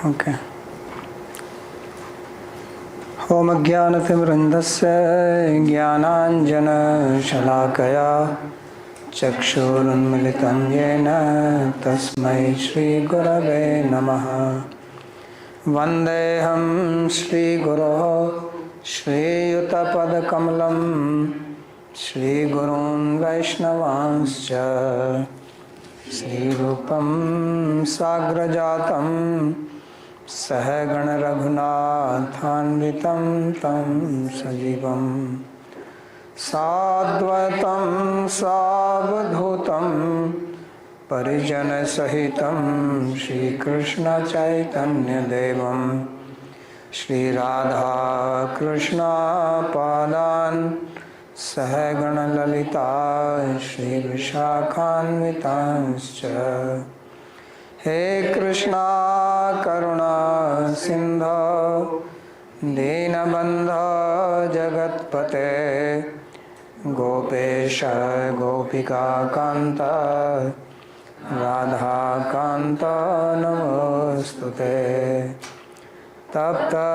Okay. Om Jnanatimrandasya Jnananjana-shalakaya Chakshurunmilitam yena Tasmai Shri Gurave Namaha. Vandeham Shri Guru Shri Yutapadakamalam Shri Gurun Vaishnavanscha Shri Rupam Sagrajatam Sahagana Raghunathanvitam Tam Sajivam Sadvaitam Savadhutam Parijana Sahitam Shri Krishna Chaitanya Devam Shri Radha Krishna Padan Sahagana Lalita Shri Vishakhanvitanscha He Krishna Karuna Sindha Dinabandha Jagatpate Gopesha Gopika Kanta Radha Kanta Namostute Tapta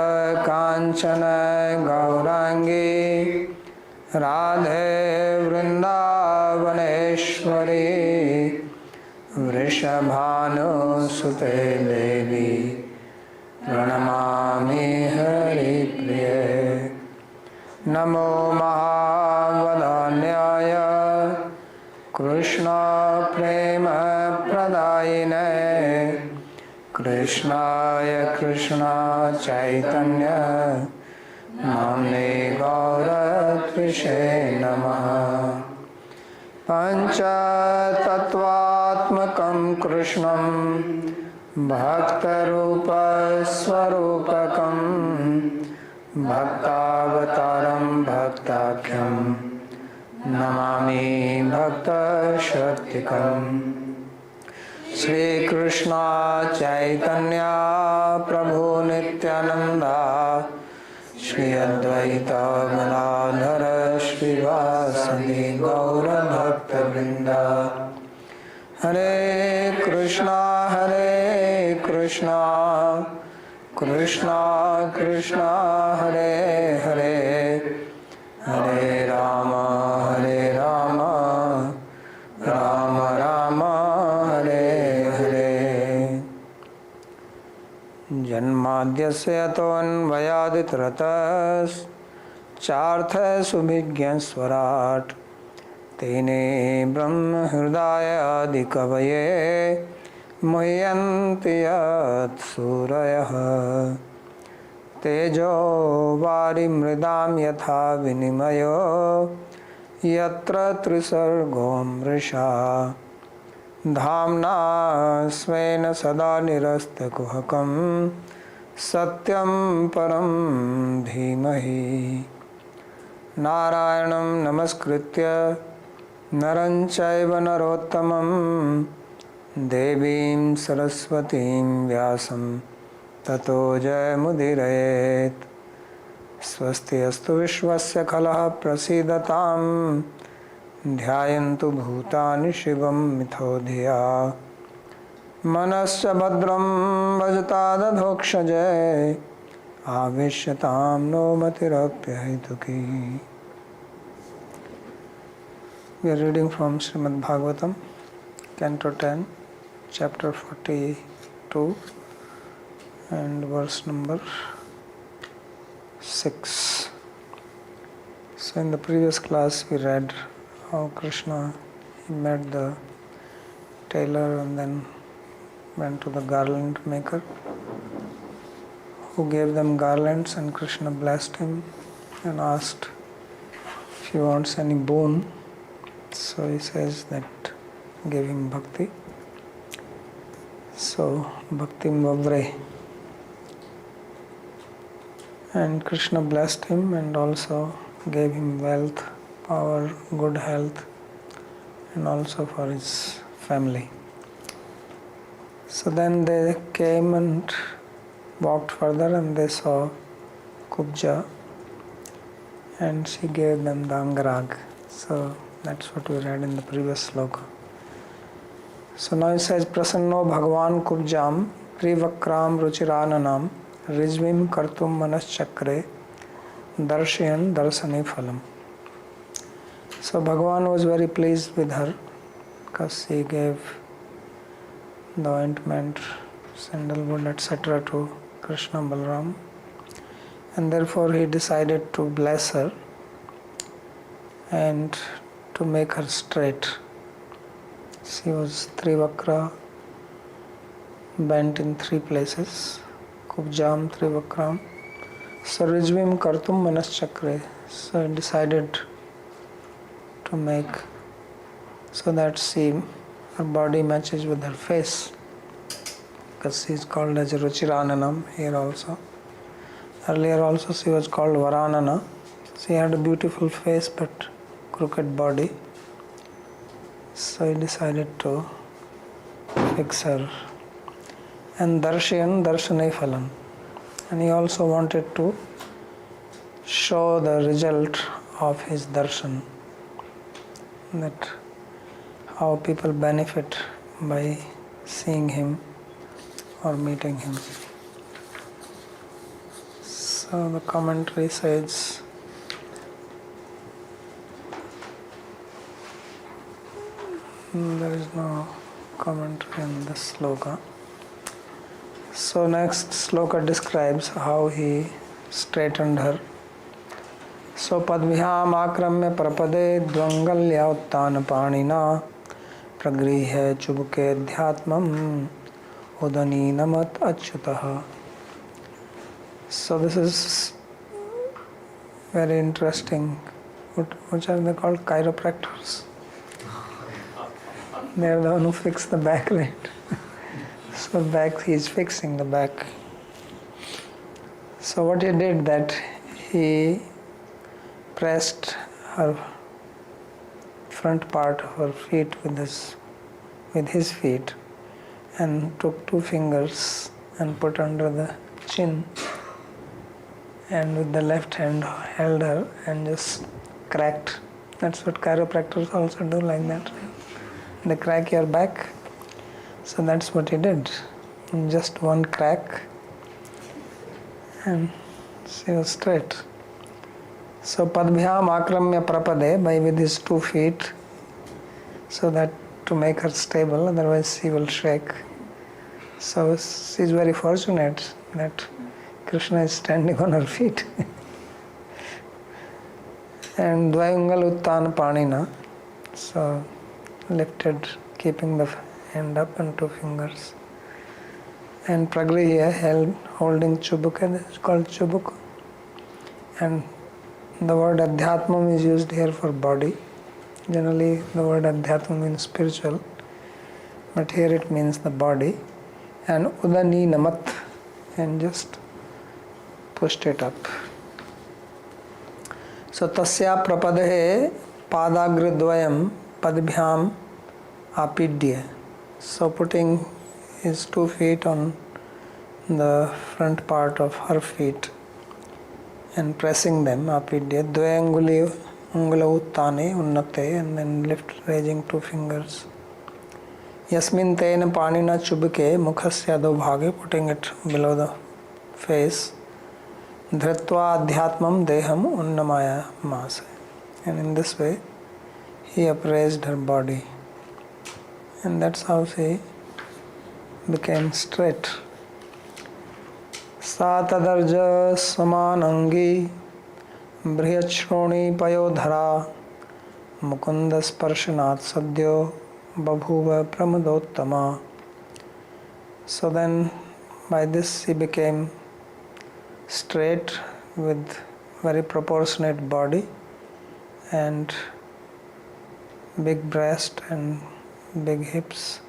Kanchana Gaurangi Radhe Vrindavaneshwari Vrishabhanu Sute Devi Pranamami Hari Priye Namo Mahavadanyaya Krishna Prema Pradayine Krishnaya Krishna Chaitanya Namne Gauratvishe Namaha Pancha Tattvatmakam Krishnam Bhaktarupa Swarupakam Bhaktavataram Bhaktakyam Namami Bhakta Shaktikam Shri Krishna Chaitanya Prabhu Nityananda Shri Advaita Gadadhara Srivasadi Gaura Bhakta Vrinda Hare Krishna Krishna Krishna Hare Hare Hare Rama Rama Rama Hare Hare Janmadhyasya Toanvayaditaratas Chartha Subhigyan Swarat Tene Brahma Hridaya Adikavaye Muhyantiyat Surayah Tejo Vari Mridam Yatha Vinimayo Yatra Trisargo Mrisha Dhamna Svena Sada Nirasta Kuhakam Satyam Param Dhimahi Narayanam Namaskritya Naranchaiva Narottamam Devim Saraswatim Vyasam Tato Jayamudhirayet Swasti Astu Vishwasya Kalaha Prasidatam Dhyayantu Bhutani Shivam Mithodhiya Manasya Badram Vajata Dhokshajay Avishyatam No Matirapyahituki. We are reading from Śrīmad Bhāgavatam, Canto 10, Chapter 42 and verse number 6. So in the previous class we read how Krishna met the tailor and then went to the garland maker who gave them garlands, and Krishna blessed him and asked if he wants any boon. So he says that gave him bhakti. So bhakti vavre. And Krishna blessed him and also gave him wealth, power, good health, and also for his family. So then they came and walked further and they saw Kubja and she gave them the Angarag. So that's what we read in the previous sloka. So now it says Prasanno Bhagavan Kubjam Trivakram Ruchirananam Rijvim Kartum Manaschakre Darshayan Darsane Phalam. So Bhagavan was very pleased with her because he gave the ointment, sandalwood, etc. to Krishna Balaram, and therefore he decided to bless her and to make her straight. She was Trivakra, bent in 3 places, Kubjam Trivakram. So Rijvim Kartum Manaschakre. So he decided to make so that her body matches with her face, because she is called as Ruchirananam here also. Earlier also she was called Varanana. She had a beautiful face but crooked body. So he decided to fix her. And Darshayan Darshane Phalam. And he also wanted to show the result of his darshan, that how people benefit by seeing him or meeting him. So the commentary says, there is no commentary in this sloka. So next sloka describes how he straightened her. So padviham akramya prapade dvangalya uttana panina pragrihya chubke dhyatmam udani namat achyutah. So this is very interesting. Which are they called? Chiropractors. They are the one who fix the back, right? So back, he is fixing the back. So what he did, that he pressed her front part of her feet with his feet, and took 2 fingers and put under the chin, and with the left hand held her and just cracked. That's what chiropractors also do, like that. They crack your back. So that's what he did. In just 1 crack, and she was straight. So padbhyam akramya prapade, by with his 2 feet, so that to make her stable, otherwise she will shake. So she is very fortunate that Krishna is standing on her feet. And dvayangal uttana panina, so lifted, keeping the hand up, and 2 fingers. And pragrihya, holding chubuk, and it's called chubuk. And the word adhyatmam is used here for body. Generally the word adhyatmam means spiritual, but here it means the body. And udani namat, and just pushed it up. So tasya prapadehe padagridvayam padbhyam apidya. So putting his 2 feet on the front part of her feet and pressing them, apidya, dvayanguli ungula uttane unnate, and then raising 2 fingers. Yasmin tena panina chubike mukhasya adho bhage, putting it below the face. Dhritva adhyatmam deham unnamaya mase. And in this way he upraised her body. And that's how she became straight. Sa tadarja samanangi brihachroni payodhara mukunda sparshanat sadyo babhuva pramadottama. So then by this he became straight with very proportionate body and big breast and big hips.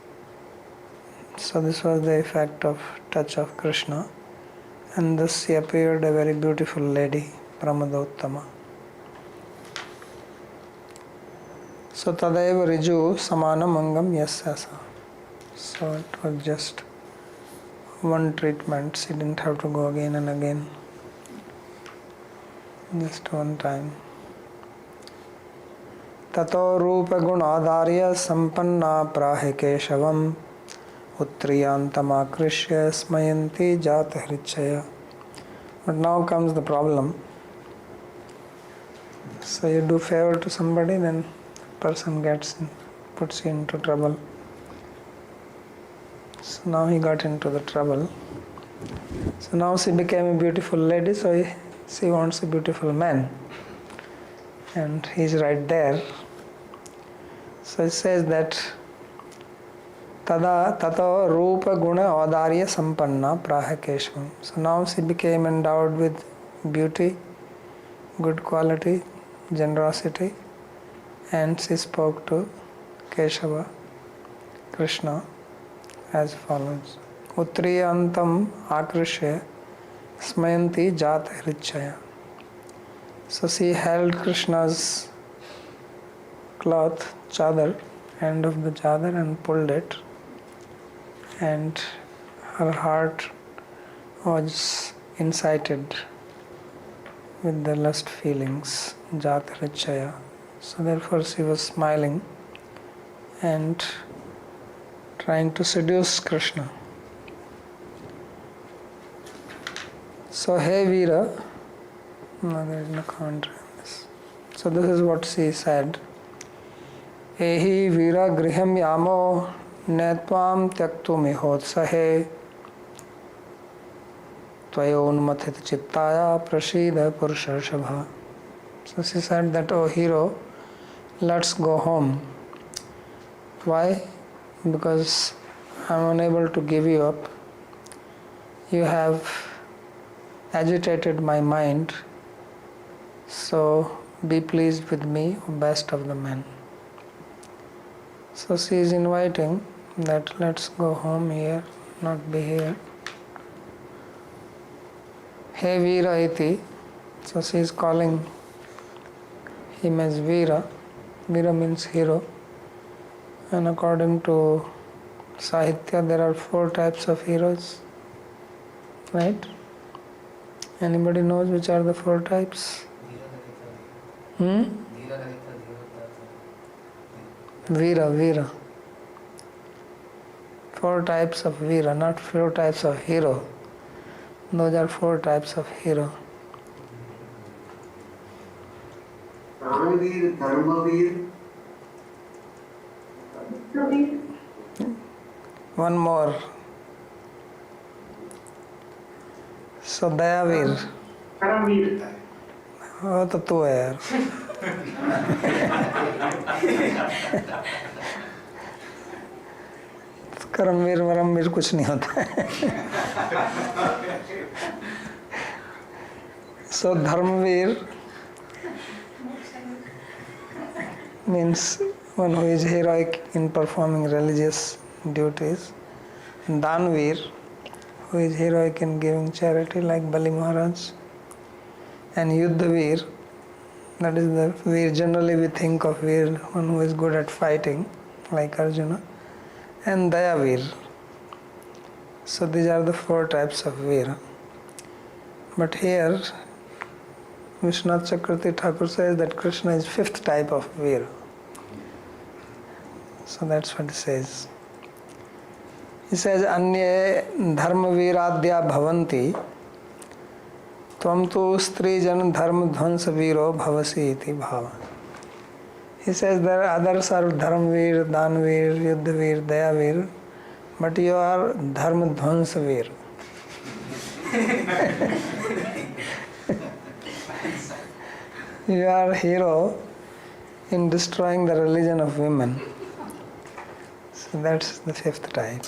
So this was the effect of touch of Krishna, and thus she appeared a very beautiful lady, Pramadottama. So tadaiva riju samanam angam yasyasa. So it was just 1 treatment. She didn't have to go again and again. Just 1 time. Tato rupa gunadharya sampanna prahe keshavam Uttriyantam smayanti jata hrichaya. But now comes the problem. So you do favor to somebody, then person puts you into trouble. So now he got into the trouble. So now she became a beautiful lady, so she wants a beautiful man. And he's right there. So it says that Tada tato rupa guna adarya sampanna prahakeshvam. So now she became endowed with beauty, good quality, generosity, and she spoke to Keshava, Krishna, as follows. Uttriyantam akrishya smayanti jata hrichaya. So she held Krishna's cloth, chadar, end of the chadar, and pulled it, and her heart was incited with the lust feelings, jata hrichaya. So therefore she was smiling and trying to seduce Krishna. So hey Veera, no, there is no commentary on this. So this is what she said. Ehi Veera griham yamo netvam tyaktumihotsahe tvayonmathit chittaya prasida purushashabha. So she said that, oh hero, let's go home. Why? Because I'm unable to give you up. You have agitated my mind, so be pleased with me, O best of the men. So she is inviting that let's go home here, not be here. Hey Veera iti. So she is calling him as Veera. Veera means hero. And according to Sahitya, there are 4 types of heroes. Right? Anybody knows which are the 4 types? Veera. 4 types of Veera, not 4 types of hero. Those are 4 types of hero. Rāsa-līlā, Dharma-līlā. One more. So Dayaveer. Karamveer. वो तो तू है यार. करमवीर वरमवीर कुछ नहीं होता है. So Dharmveer means one who is heroic in performing religious duties. Danveer, who is heroic in giving charity like Bali Maharaj. And Yuddhaveer, that is the Veer. Generally we think of Veer, one who is good at fighting like Arjuna. And Dayaveer. So these are the 4 types of Veer. But here Vishwanath Chakravarti Thakur says that Krishna is 5th type of Veer. So that's what he says. He says, Anye dharma veeradya bhavanti tvam tu strijan dharma dhvansa veero bhavasi iti bhava. He says there are others are Dharmveer, Danveer, Yuddhaveer, Dayaveer, but you are Dharma Dhvansa Veer. You are hero in destroying the religion of women. So that's the 5th type.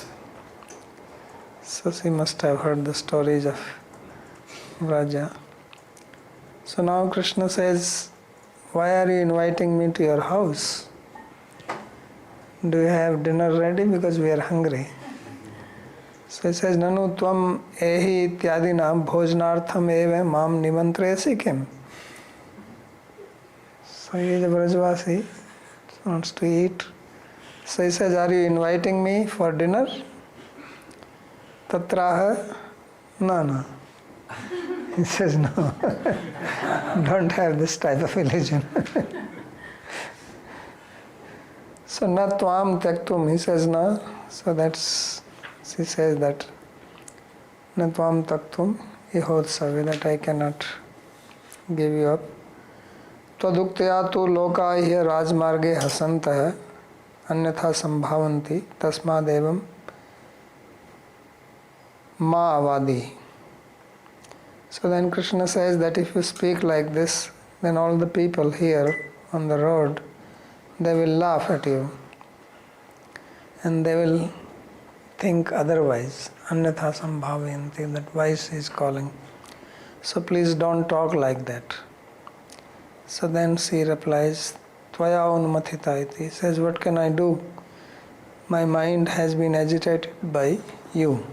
So she must have heard the stories of Raja. So now Krishna says, why are you inviting me to your house? Do you have dinner ready? Because we are hungry. So he says, Nanu tvam ehi ityadina bhojanartham eva mam nimantrayasi kim. So he is a Brajvasi, wants to eat. So he says, are you inviting me for dinner? Tatraha, no. He says, no, don't have this type of religion. So na tvam tyaktum, he says no. So that's she says that Natvam taktum ihotsavi, that I cannot give you up. Tvaduktaya tu lokaiya rajmarge hasantah अन्यथा संभावन्ति तस्मादेवं ma avadi. So then Krishna says that if you speak like this, then all the people here on the road, they will laugh at you and they will think otherwise. Anyatha sambhavanti, that voice is calling. So please don't talk like that. So then she replies, Tvaya unumathita iti. Says, what can I do? My mind has been agitated by you.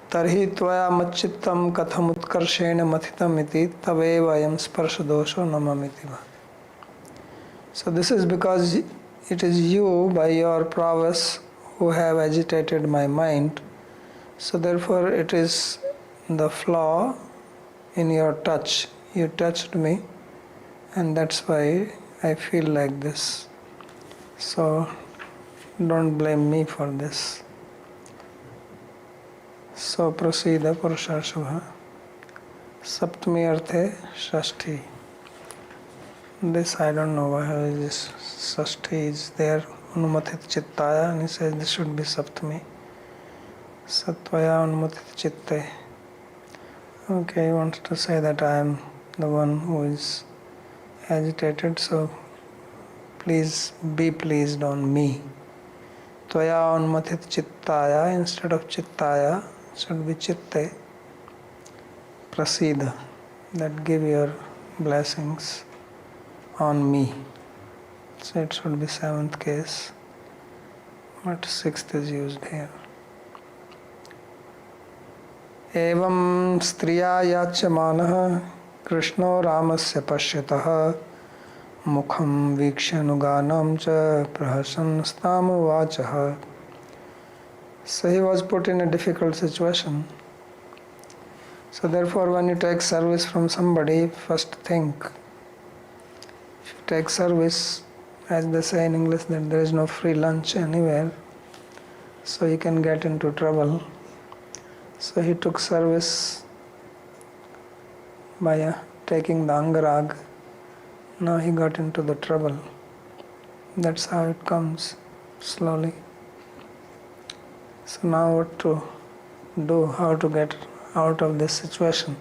Tarhi tvaya machittam katham utkarshena mathitam iti taveva ayam sparsha dosho namamitiva. So this is because it is you by your prowess who have agitated my mind. So therefore it is the flaw in your touch. You touched me and that's why I feel like this. So don't blame me for this. So prasida purushashubha. Saptami arthe shashti. This I don't know why this shashti is there. Anumathit chittaya, and he says this should be saptami. Satvaya anumathit chitte. Okay, he wants to say that I am the one who is agitated, so please be pleased on me. Tvaya anumathit chittaya, instead of chittaya should be chitte. Prasida, that give your blessings on me. So it should be seventh case, but sixth is used here. Evam striya yachamanah Krishno Ramasya pashyatah mukham vikshyanuganam cha prahasan stam vachah. So he was put in a difficult situation. So therefore when you take service from somebody, first think. If you take service, as they say in English, that there is no free lunch anywhere, so you can get into trouble. So he took service by taking the angarag. Now he got into the trouble. That's how it comes, slowly. So now what to do, how to get out of this situation?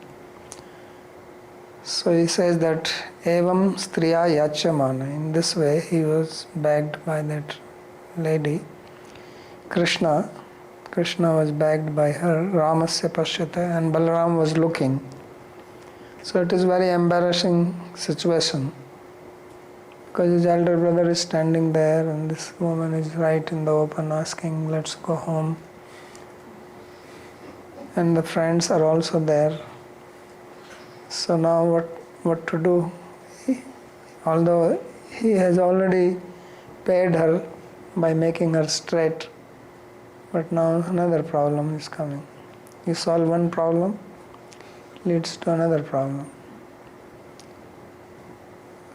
So he says that evam striya yachamana. In this way he was begged by that lady. Krishna was begged by her. Ramasya pashyata, and Balaram was looking. So it is very embarrassing situation, because his elder brother is standing there and this woman is right in the open asking, let's go home. And the friends are also there. So now what to do? Although he has already paid her by making her straight, but now another problem is coming. You solve one problem, leads to another problem.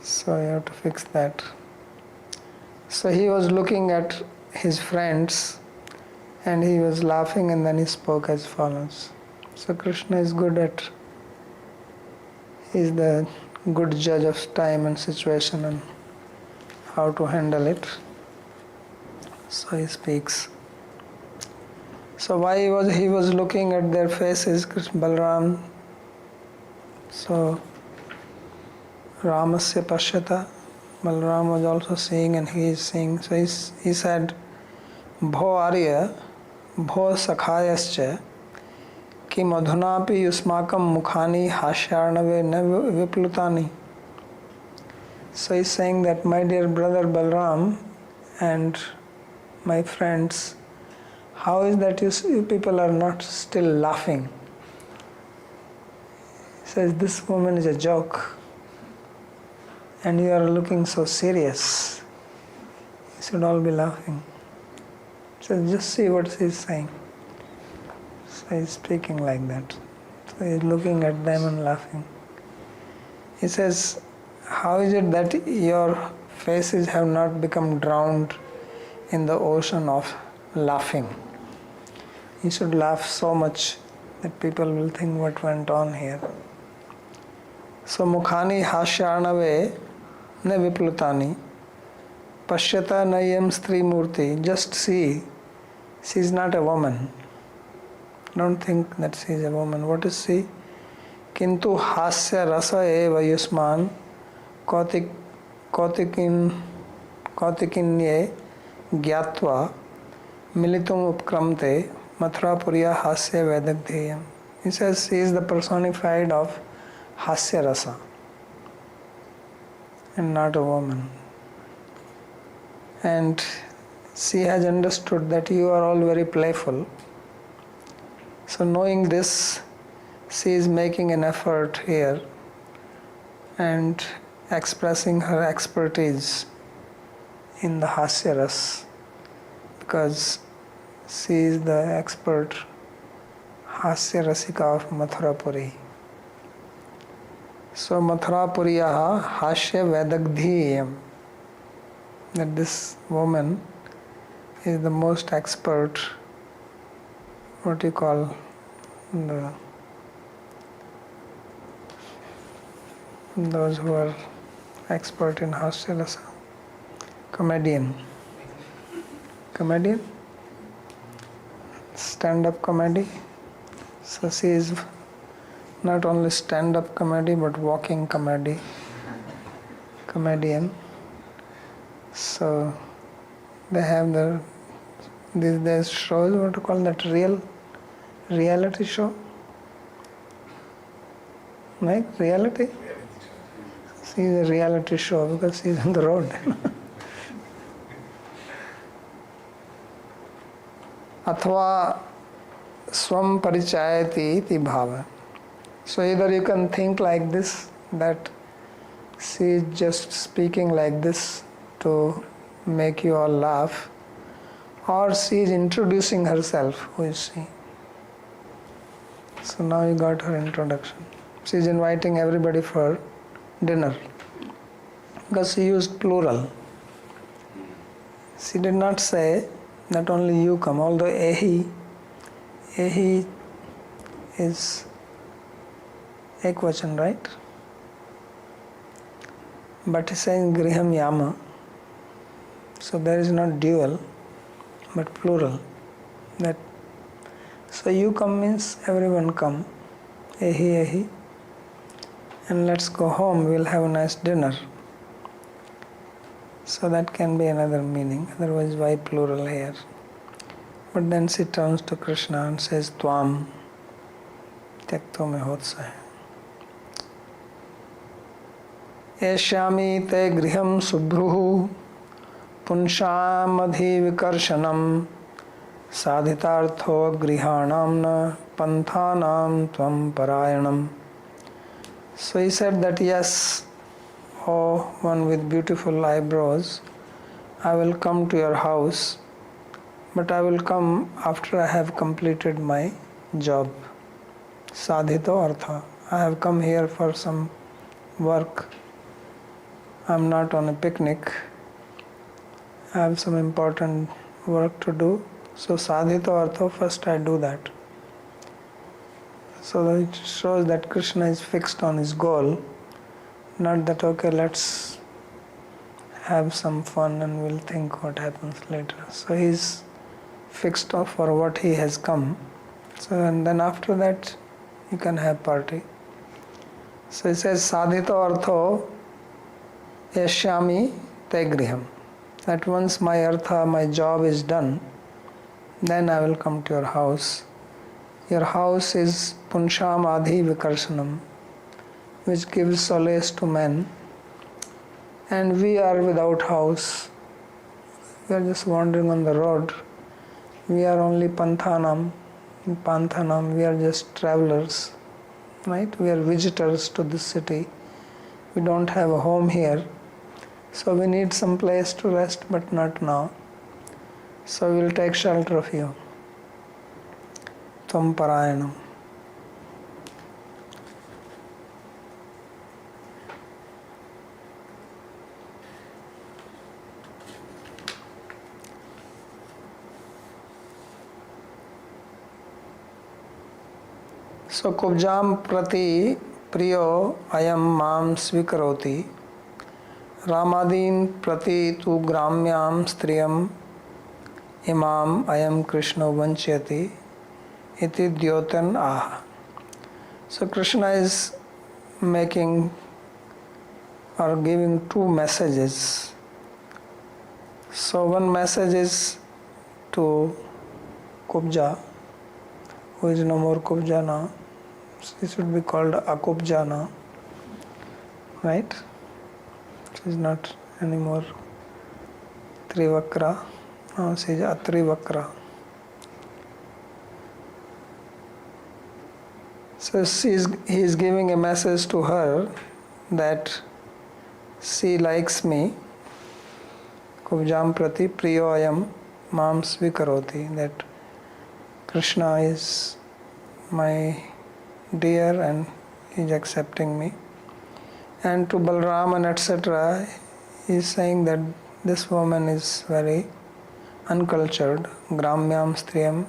So you have to fix that. So he was looking at his friends and he was laughing, and then he spoke as follows. So Krishna is he's the good judge of time and situation and how to handle it. So he speaks. So why he was looking at their faces, Balaram. So Ramasya pashyata, Balaram was also seeing and he is seeing. So he said, Bho Arya, Bho Sakhayascha, Ki madhunapi yusmakam mukhani hashyarnave na viplutani. So he's saying that, my dear brother Balaram and my friends, how is that you people are not still laughing? He says, this woman is a joke and you are looking so serious. You should all be laughing. So just see what he is saying. So he is speaking like that. So he is looking at them and laughing. He says, how is it that your faces have not become drowned in the ocean of laughing? You should laugh so much that people will think what went on here. So mukhani hasyanave ne viplutani pashyata nayam stri murti. Just see, she is not a woman. Don't think that she is a woman. What is she? Kintu hasya rasa eva yusman kautikинye gyatva militum upkramte mathurapurya hasya vedagdheyam. He says she is the personified of hasya rasa and not a woman. And she has understood that you are all very playful. So knowing this, she is making an effort here and expressing her expertise in the hasya ras, because she is the expert hasya rasika of Mathurapuri. So Mathurapuriyaha hasya vedagdhiyam, that this woman is the most expert, what you call, those who are expert in hasya rasa, comedian, stand-up comedy. So she is not only stand-up comedy but walking comedian. So they have these days shows, what to call that, reality show, right? Reality. She is a reality show because she is on the road. Athva swam parichayati iti bhava. So either you can think like this, that she is just speaking like this to make you all laugh, or she is introducing herself. Who is she? So now you got her introduction. She is inviting everybody for dinner, because she used plural. She did not say that only you come, although ehi is ekvachan, right? But he saying griham yama, so there is not dual but plural. That so you come means everyone come, ehi, and let's go home, we'll have a nice dinner. So that can be another meaning, otherwise why plural here? But then she turns to Krishna and says Tvam Tyakto me hotsa. Eshyami te griham subruhu punsham adhi vikarshanam sadhitartho grihanam na panthanam tvam parayanam. So he said that yes, oh one with beautiful eyebrows, I will come to your house, but I will come after I have completed my job. Sadhito artha. I have come here for some work. I am not on a picnic. I have some important work to do. So sadhito artha, first I do that. So it shows that Krishna is fixed on his goal. Not that, okay, let's have some fun and we'll think what happens later. So he's fixed for what he has come. So and then after that you can have party. So he says sadhito artho yashyami te griham. That once my artha, my job is done, then I will come to your house. Your house is punsham adhi vikarshanam, which gives solace to men, and we are without house. We are just wandering on the road. We are only panthanam, we are just travelers, right? We are visitors to this city. We don't have a home here, so we need some place to rest, but not now. So we will take shelter of you. Tvam parayanam. So kubjam prati priyo ayam mam svikaroti Ramadin prati tu gramyam striyam imam ayam Krishna vanchyati iti dyotan ah. So Krishna is making or giving two messages. So one message is to Kubja, who is no more Kubja now. She should be called Akubja now, right? She is not anymore Trivakra. Now she is Atrivakra. So he is giving a message to her that she likes me. Kubjam prati priyo ayam mam svikaroti. That Krishna is my dear and he is accepting me. And to Balram and etc. he is saying that this woman is very uncultured. Gramyam striyam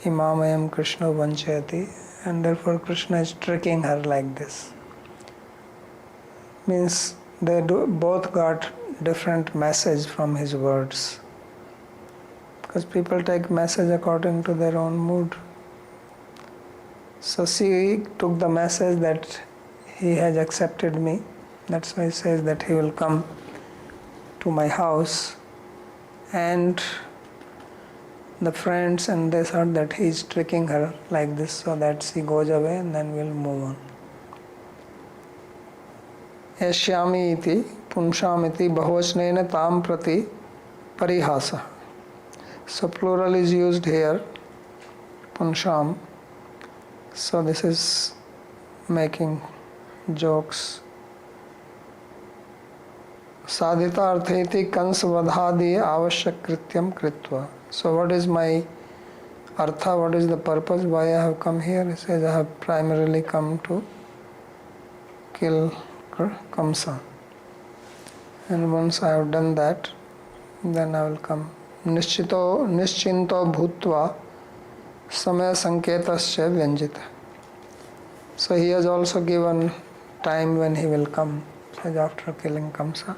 imamayam Krishna vanchayati. And therefore Krishna is tricking her like this. Means they both got different message from his words. Because people take message according to their own mood. So she took the message that he has accepted me. That's why he says that he will come to my house. And the friends and they thought that he is tricking her like this so that she goes away and then we'll move on. Eshyami iti punsham iti bahuvachanena tam prati parihasa. So plural is used here, punsham. So this is making jokes. Sadhita artheti kansvadhadi avashyak krityam kritva. So what is my artha, what is the purpose, why I have come here? He says I have primarily come to kill Kamsa. And once I have done that, then I will come. Nischinto bhutva samaya sanketasya vyanjita. So he has also given time when he will come, says after killing Kamsa.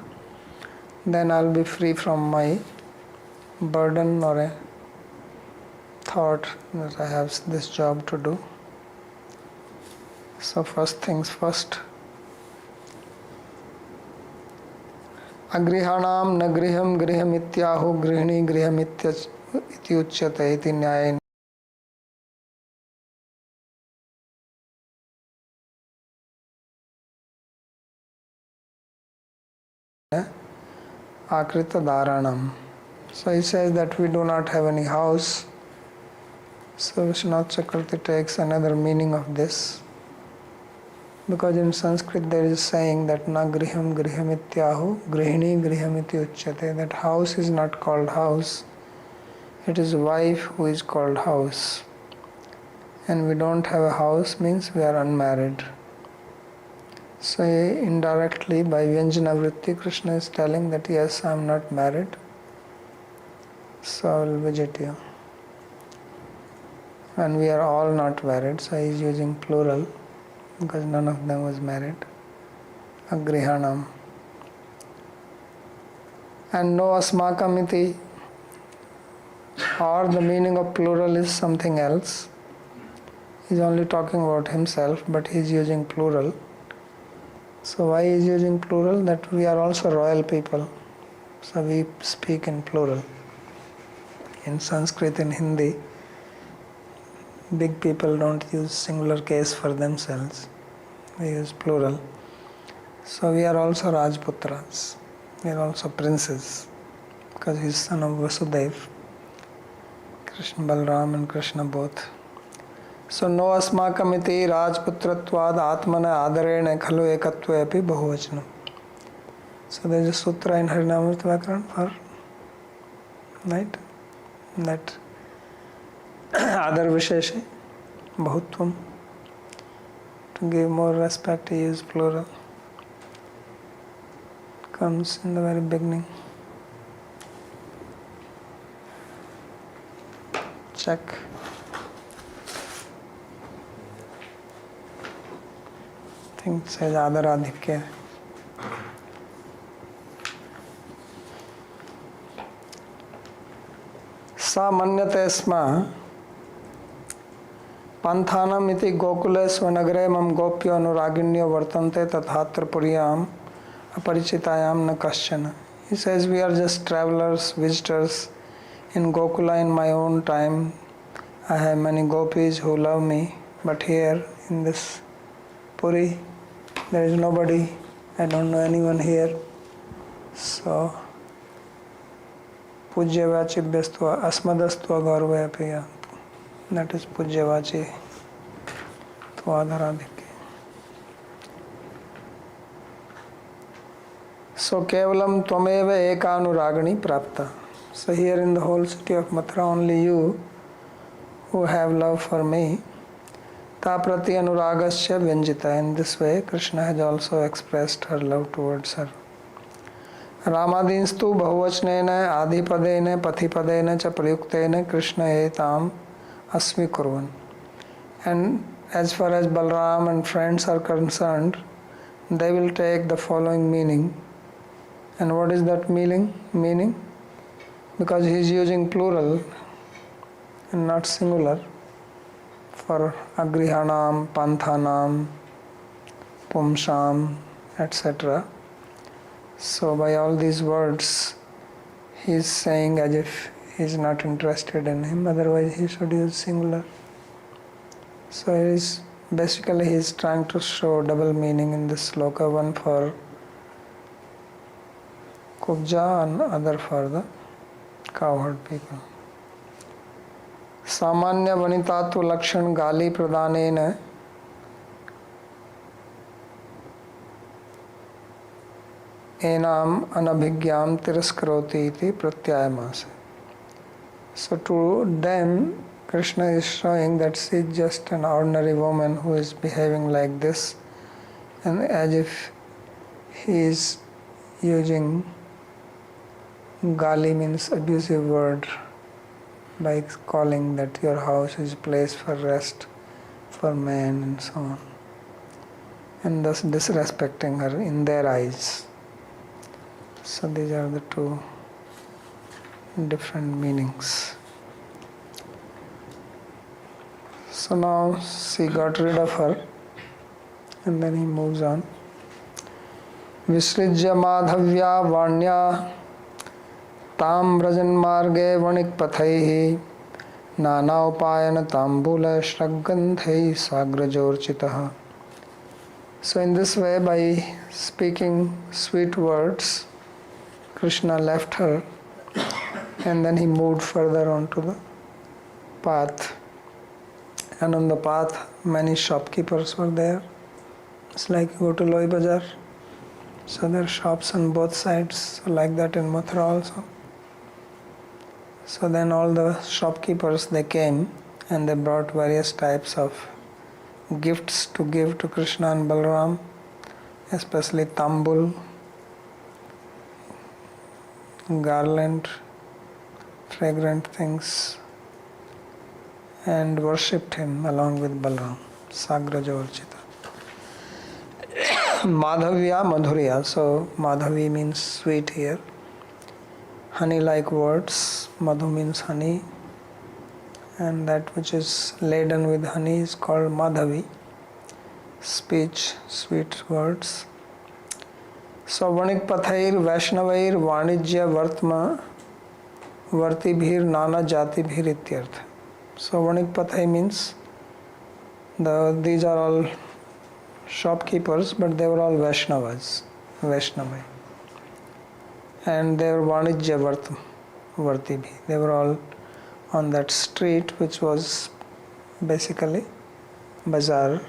Then I will be free from my burden or a thought that I have this job to do. So first things first. Agrihanam na griham griham ityahu grihini griham iti uchyate iti nyayena akrita dharanam. So he says that we do not have any house. So Vishwanath Chakravarti takes another meaning of this. Because in Sanskrit there is a saying that na griham griham ityahu grihini griham iti uchyate. That house is not called house. It is wife who is called house. And we don't have a house means we are unmarried. So indirectly by Vyanjana Vritti Krishna is telling that yes, I am not married. So I will visit you. And we are all not married, so he is using plural because none of them was married. Agrihanam. And no asmakam iti, or the meaning of plural is something else. He is only talking about himself, but he is using plural. So why he is using plural? That we are also royal people. So we speak in plural. In Sanskrit and Hindi, big people don't use singular case for themselves. They use plural. So we are also Rajputras. We are also princes. Because he is son of Vasudev. Krishna Balram and Krishna both. So no asmakamiti Rajputratvad atmana adarena khalu ekatve api bahuvachanam. So there is a sutra in Harinamrita Vyakaran for, right? That Adar Visheshe Bahutvam. To give more respect, he used plural. Comes in the very beginning. Check. think it says Adaradhikya. Sa manyate sma panthanam iti gokule svanagre mam gopyo anuraginyo vartante tathatra puriyam aparichitayam na kaschana. He says we are just travelers, visitors in Gokula in my own time. I have many gopis who love me, but here in this Puri there is nobody. I don't know anyone here. So Pujyavachi Byastva Asmadastva Gaurvayapiya. That is Pujyavachi Tvaadharadhike. So Kevalam Tvameva Ekanuragani Prapta. So here in the whole city of Mathura, only you who have love for me. Taprati Anuragasya Vyanjita. In this way, Krishna has also expressed her love towards her. Ramadinstu Bahuvachnena Adipadena Pathipadena cha Prayuktena Krishna etam asmi kurvan. And as far as Balram and friends are concerned, they will take the following meaning. And what is that meaning? Because he is using plural and not singular for agrihanam, panthanam, pumsham, etc. So by all these words, he is saying as if he is not interested in him, otherwise he should use singular. So basically he is trying to show double meaning in this sloka, one for Kubja and other for the cowherd people. Samanya vanitatu lakshan gali pradanena enam anabhigyam tiraskaroti iti pratyayamasa. So to them, Krishna is showing that she is just an ordinary woman who is behaving like this, and as if he is using gali means abusive word by calling that your house is a place for rest for men and so on, and thus disrespecting her in their eyes. So these are the two different meanings. So now she got rid of her, and then he moves on. Visrijya madhavya vanya tam brajan marge vanik pathaihi nana upayana tambula shragandhai sagrajorchitaha. So in this way, by speaking sweet words, Krishna left her, and then he moved further onto the path. And on the path, many shopkeepers were there. It's like you go to Loi Bazaar. So there are shops on both sides, so like that in Mathura also. So then all the shopkeepers, they came and they brought various types of gifts to give to Krishna and Balram, especially tambul, garland, fragrant things, and worshipped him along with Balram, Sagraja Orchita. Madhavya, Madhurya. So Madhavi means sweet here. Honey-like words. Madhu means honey. And that which is laden with honey is called Madhavi. Speech, sweet words. So Vanik Pathair, Vaishnavair, Vanijya, Vartma, Vartibhir, Nana Jatibhir ityartha. So Vanik Pathai means these are all shopkeepers, but they were all Vaishnavas, Vaishnavai. And they were Vanijya Vartibhi. They were all on that street, which was basically bazaar.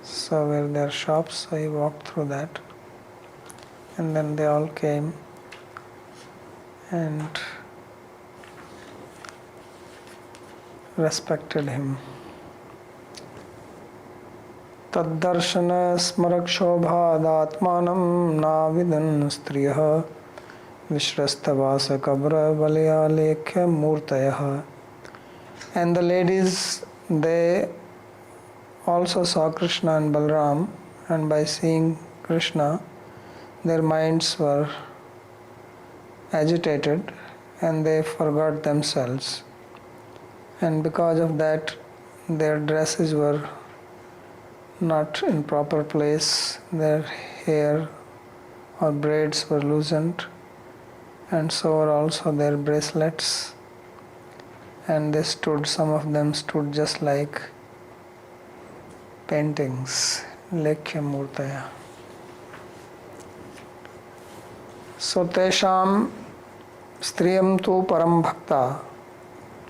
So where there are shops, so he walked through that. And then they all came and respected him. Taddarshana smarakshobhadatmanam navidan striyaha vishrasthavasa kabra valya murtayah. And the ladies, they also saw Krishna and Balaram, and by seeing Krishna, their minds were agitated and they forgot themselves. And because of that, their dresses were not in proper place, their hair or braids were loosened, and so were also their bracelets. And they stood, some of them stood just like paintings, Lekhya Murtaya. So Tesham Striyam tu Param Bhakta.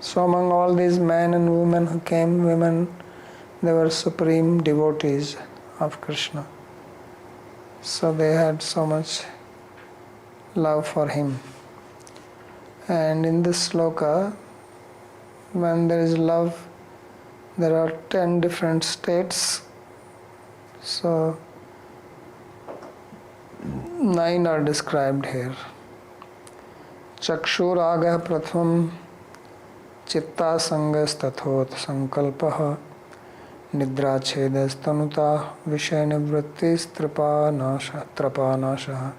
So among all these men and women who came, women, they were supreme devotees of Krishna. So they had so much love for him. And in this sloka, when there is love, there are 10 different states. So 9 are described here. Chakshuragah pratham chitta sangas tathot sankalpah nidra chedas tanuta vishaynivrittis trapanasha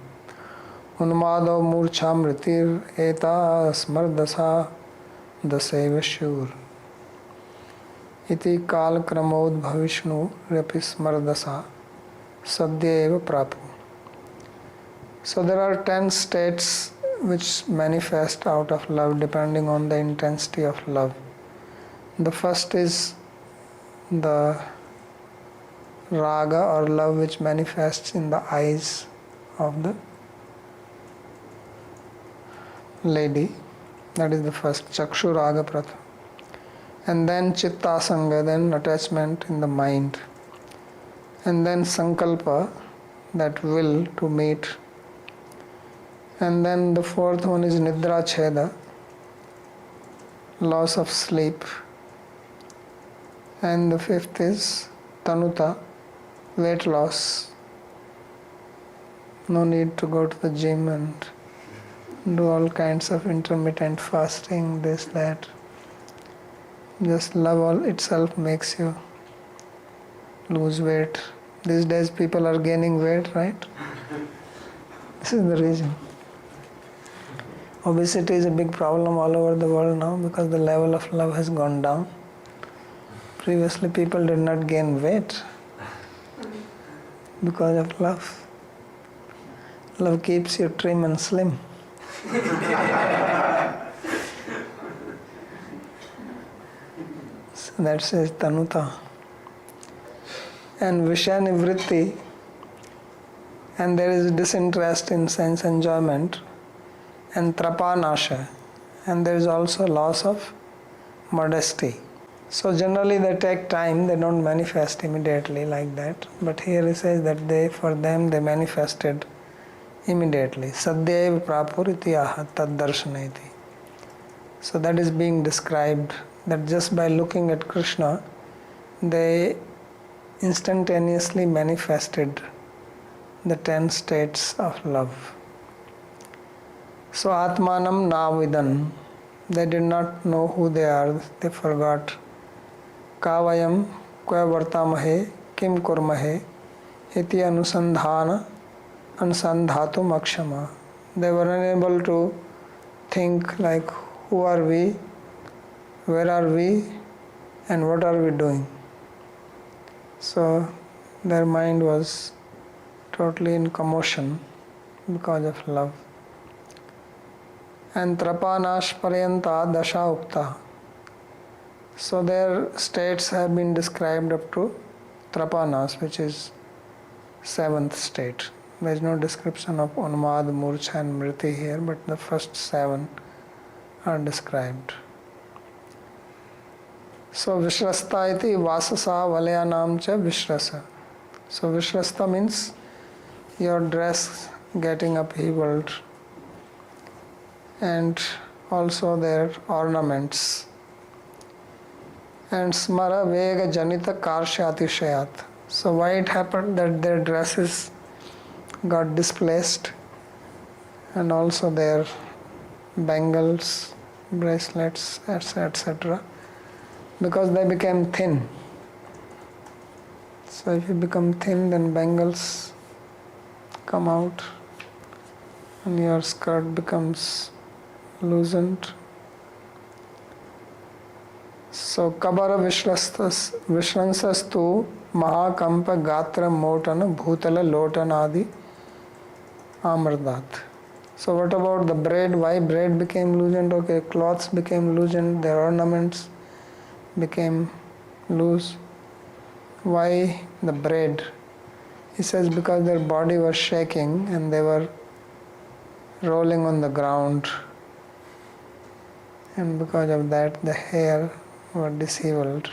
unmado murcha mritir eta smardasa dasaiva shur iti kal kramod bhavishnu rapi smardasa sadyeva prapu. So there are 10 states which manifest out of love depending on the intensity of love. The first is the raga or love which manifests in the eyes of the lady. That is the first, Chakshu Raga Pratham. And then Chitta Sanga, then attachment in the mind. And then Sankalpa, that will to meet. And then the fourth one is Nidra Cheda, loss of sleep. And the fifth is Tanuta, weight loss. No need to go to the gym and do all kinds of intermittent fasting, this, that. Just love all itself makes you lose weight. These days people are gaining weight, right? This is the reason. Obesity is a big problem all over the world now because the level of love has gone down. Previously people did not gain weight because of love. Love keeps you trim and slim. So that says Tanuta. And Vishanivritti, and there is disinterest in sense enjoyment, and Trapanasha, and there is also loss of modesty. So generally they take time, they don't manifest immediately like that, but here he says that for them they manifested immediately. Sadyeva prapuriti aha tad darshaneti. So that is being described, that just by looking at Krishna, they instantaneously manifested the 10 states of love. So Atmanam Navidan, they did not know who they are, they forgot. Kavayam kya vartamahe kim kurmahe iti anusandhana ansandhatum akshama. They were unable to think like who are we, where are we, and what are we doing. So their mind was totally in commotion because of love. And Trapanash Paryanta Dasha Ukta. So their states have been described up to Trapanas, which is 7th state. There is no description of Unmad, Murcha and Mriti here, but the first 7 are described. So Vishrasta iti Vasasa Valyanam cha Vishrasa. So Vishrasta means your dress getting upheavaled, and also their ornaments. And Smara Vega Janita Karshati Shayat. So why it happened that their dresses got displaced, and also their bangles, bracelets, etc., because they became thin. So if you become thin, then bangles come out and your skirt becomes loosened. So kabara vishransastu mahakampa gatra motana bhutala lotanadi amardat. So what about the braid? Why braid became loosened? Okay, cloths became loosened, their ornaments became loose. Why the braid? He says because their body was shaking and they were rolling on the ground, and because of that the hair were disheveled.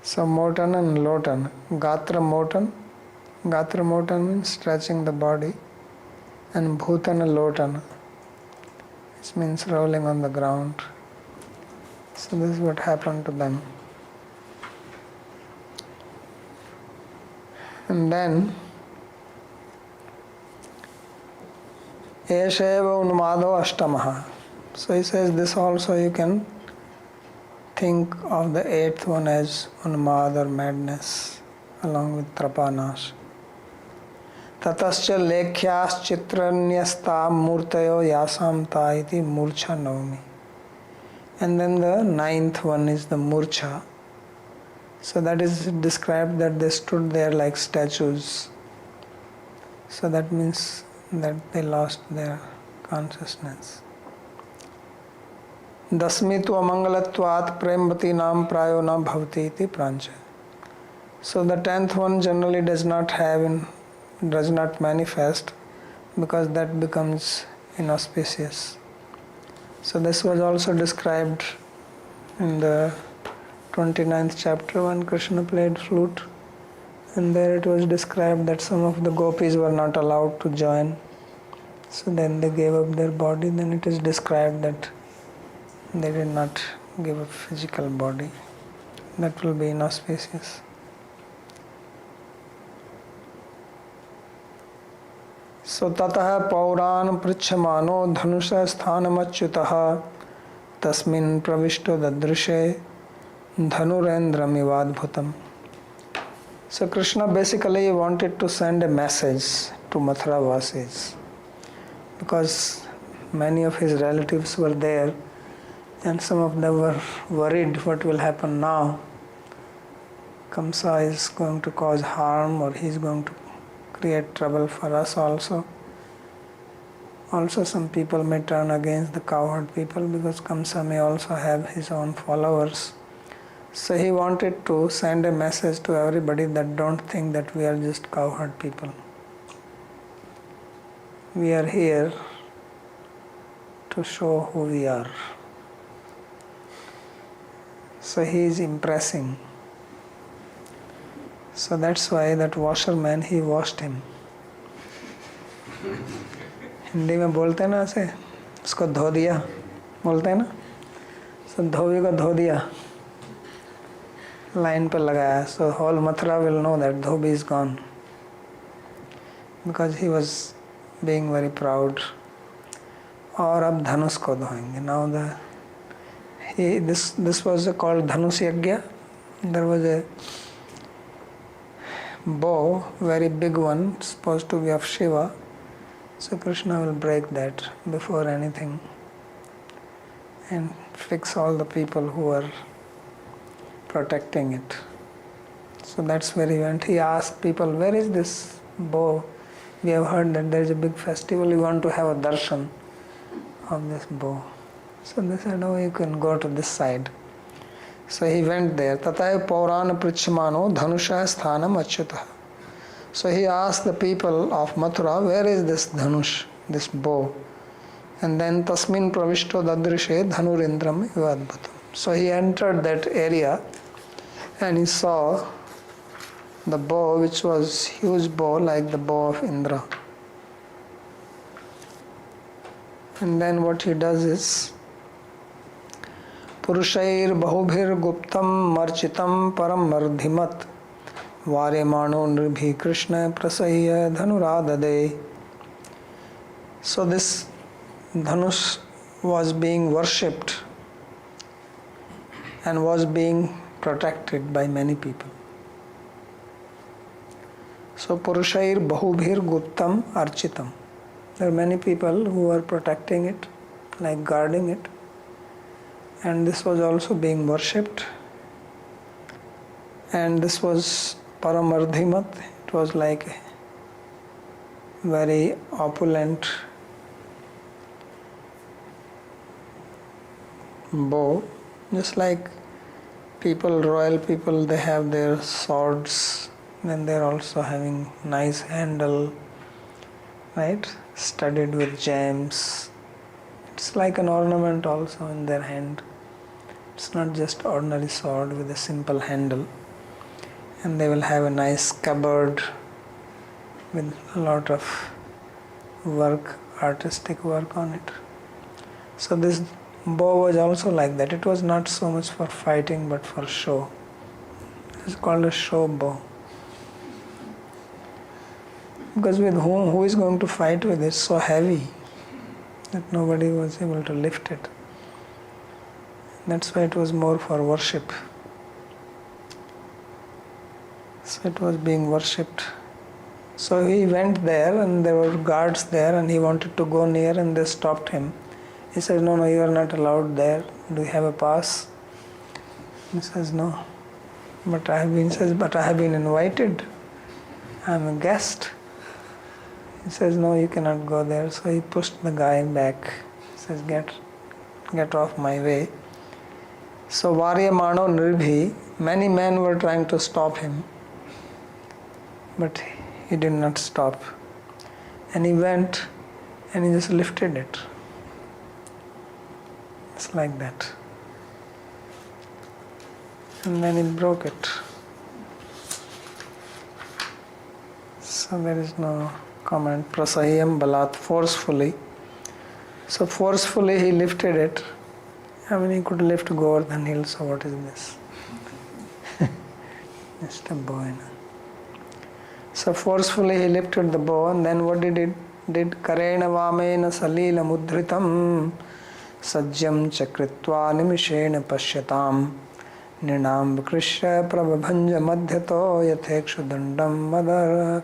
So motan and lotan. Gatra motan means stretching the body, and bhutana lotan, which means rolling on the ground. So this is what happened to them. And then Esheva Unmado Ashtamaha. So he says this also you can think of the eighth one as Unmad or madness, along with Trapanash. Tatascha lekhyas chitranyasta murtayo yasam ta iti murcha naumi. And then the ninth one is the murcha. So that is described that they stood there like statues. So that means that they lost their consciousness. Dasmi tu amangalatvat premvati nam prayo na bhavati iti prancha. So the 10th one generally does not manifest because that becomes inauspicious. So this was also described in the 29th chapter when Krishna played flute, and there it was described that some of the gopis were not allowed to join. So then they gave up their body. Then it is described that they did not give up physical body. That will be inauspicious. So tatah pauran prichamano dhanusha sthanamachyutah tasmin pravishto dadrishe dhanurendramivadbhutam. So Krishna basically wanted to send a message to Mathura Vasis because many of his relatives were there and some of them were worried what will happen now. Kamsa is going to cause harm or he is going to create trouble for us also. Also some people may turn against the cowherd people because Kamsa may also have his own followers. So he wanted to send a message to everybody that don't think that we are just cowherd people. We are here to show who we are. So he is impressing. So that's why that washerman, he washed him. Hindi में बोलते हैं ना ऐसे, उसको धो दिया, बोलते हैं ना, so धोबी को धो दिया, लाइन पे लगाया. So whole Mathura will know that Dhobi is gone because he was being very proud. और अब धनुष को धोएंगे. Now this was called Dhanush Yagya. There was a bow, very big one, supposed to be of Shiva. So Krishna will break that before anything and fix all the people who are protecting it. So that's where he went. He asked people, where is this bow? We have heard that there is a big festival, we want to have a darshan of this bow. So they said, oh, you can go to this side. So he went there. Tataya Paurana Prichamano Dhanusha Sthanam Achyutah. So he asked the people of Mathura, where is this Dhanush, this bow? And then Tasmin Pravishto Dadrishe Dhanurindram Ivadbhatam. So he entered that area and he saw the bow, which was huge bow like the bow of Indra. And then what he does is Purushair Bahubhir Guptam Marchitam Param Mardhimat Varemano Nribhi Krishna Prasahya Dhanuradade. So this Dhanush was being worshipped and was being protected by many people. So Purushair Bahubhir Guptam Architam. There are many people who are protecting it, like guarding it, and this was also being worshipped. And this was Paramardhimat. It was like a very opulent bow, just like people, royal people, they have their swords, then they're also having nice handle, right, studded with gems. It's like an ornament also in their hand. It's not just ordinary sword with a simple handle. And they will have a nice scabbard with a lot of work, artistic work on it. So this bow was also like that. It was not so much for fighting but for show. It's called a show bow. Because with who is going to fight with it? So heavy that nobody was able to lift it. That's why it was more for worship. So it was being worshipped. So he went there and there were guards there and he wanted to go near and they stopped him. He says, no, you are not allowed there. Do you have a pass? He says, no. But I have been invited. I am a guest. He says, no, you cannot go there. So he pushed the guy back. He says, get off my way. So Varyamano Nirbhi, many men were trying to stop him. But he did not stop. And he went and he just lifted it. It's like that. And then he broke it. So there is no comment. Prasayam balat, forcefully. So forcefully he lifted it. I mean, he could lift Govardhan Hill, so what is this? Just a bow. So forcefully he lifted the bow, and then what did it? Did Karena Vamena Salila Mudritam Sajjam Chakritva Nimishena Pashyatam Ninam Vikrishya Prabhabhanja Madhyato Yathekshu Dandam Madara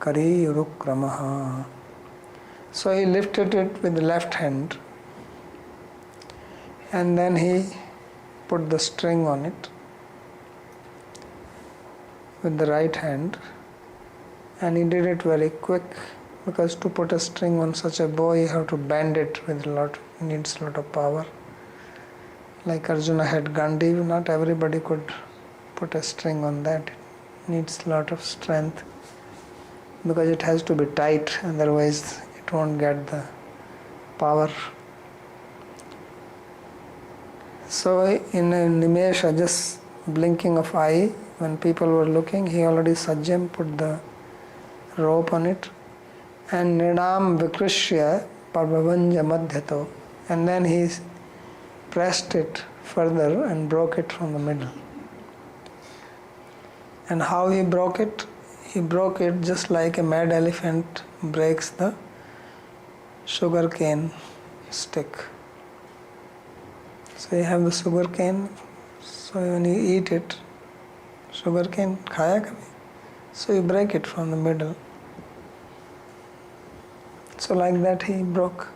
Kari Urukramaha. So he lifted it with the left hand and then he put the string on it with the right hand, and he did it very quick, because to put a string on such a bow you have to bend it with needs a lot of power. Like Arjuna had Gandiv, not everybody could put a string on that. It needs a lot of strength because it has to be tight, otherwise it won't get the power. So in a Nimesha, just blinking of eye, when people were looking, he already Sajjam put the rope on it, and Nidam Vikrishya Parvavanja Madhyato, and then he pressed it further and broke it from the middle. And how he broke it? He broke it just like a mad elephant breaks the sugar cane stick. So you have the sugar cane, so when you eat it, sugar cane khaya kabhi, so you break it from the middle. So like that he broke.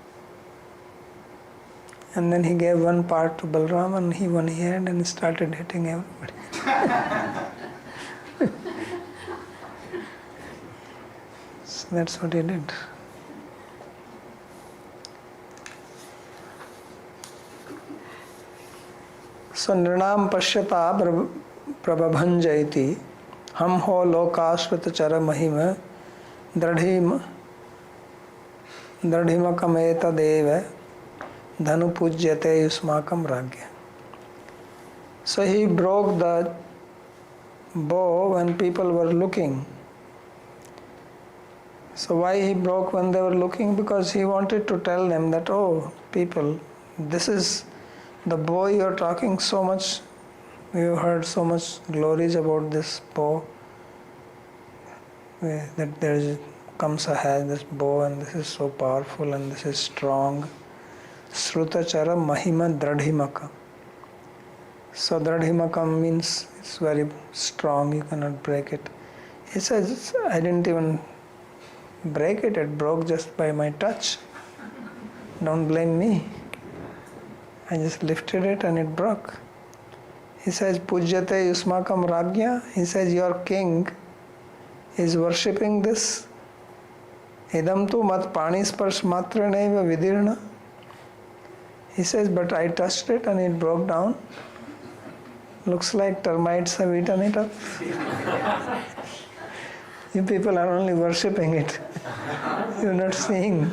And then he gave one part to Balram and he had and started hitting everybody. So that's what he did. So Nirnam Pashyata Prabhabhanjaiti Ham ho lokashvata chara mahima Dradhimakam deva Dhanu pujyate yusmakam ragya. So he broke the bow when people were looking. So why he broke when they were looking? Because he wanted to tell them that, oh people, this is the bow you are talking so much, you heard so much glories about this bow, that there Kamsa has this bow and this is so powerful and this is strong. Srutachara Mahima Dradhimaka. So Dradhimakam means it's very strong, you cannot break it. He says, I didn't even break it, it broke just by my touch. Don't blame me. I just lifted it and it broke. He says, Pujyate yusmakam ragya. He says, your king is worshipping this. Idam tu mat pani sparsh matra naiva vidirna. He says, but I touched it and it broke down. Looks like termites have eaten it up. You people are only worshipping it. You're not seeing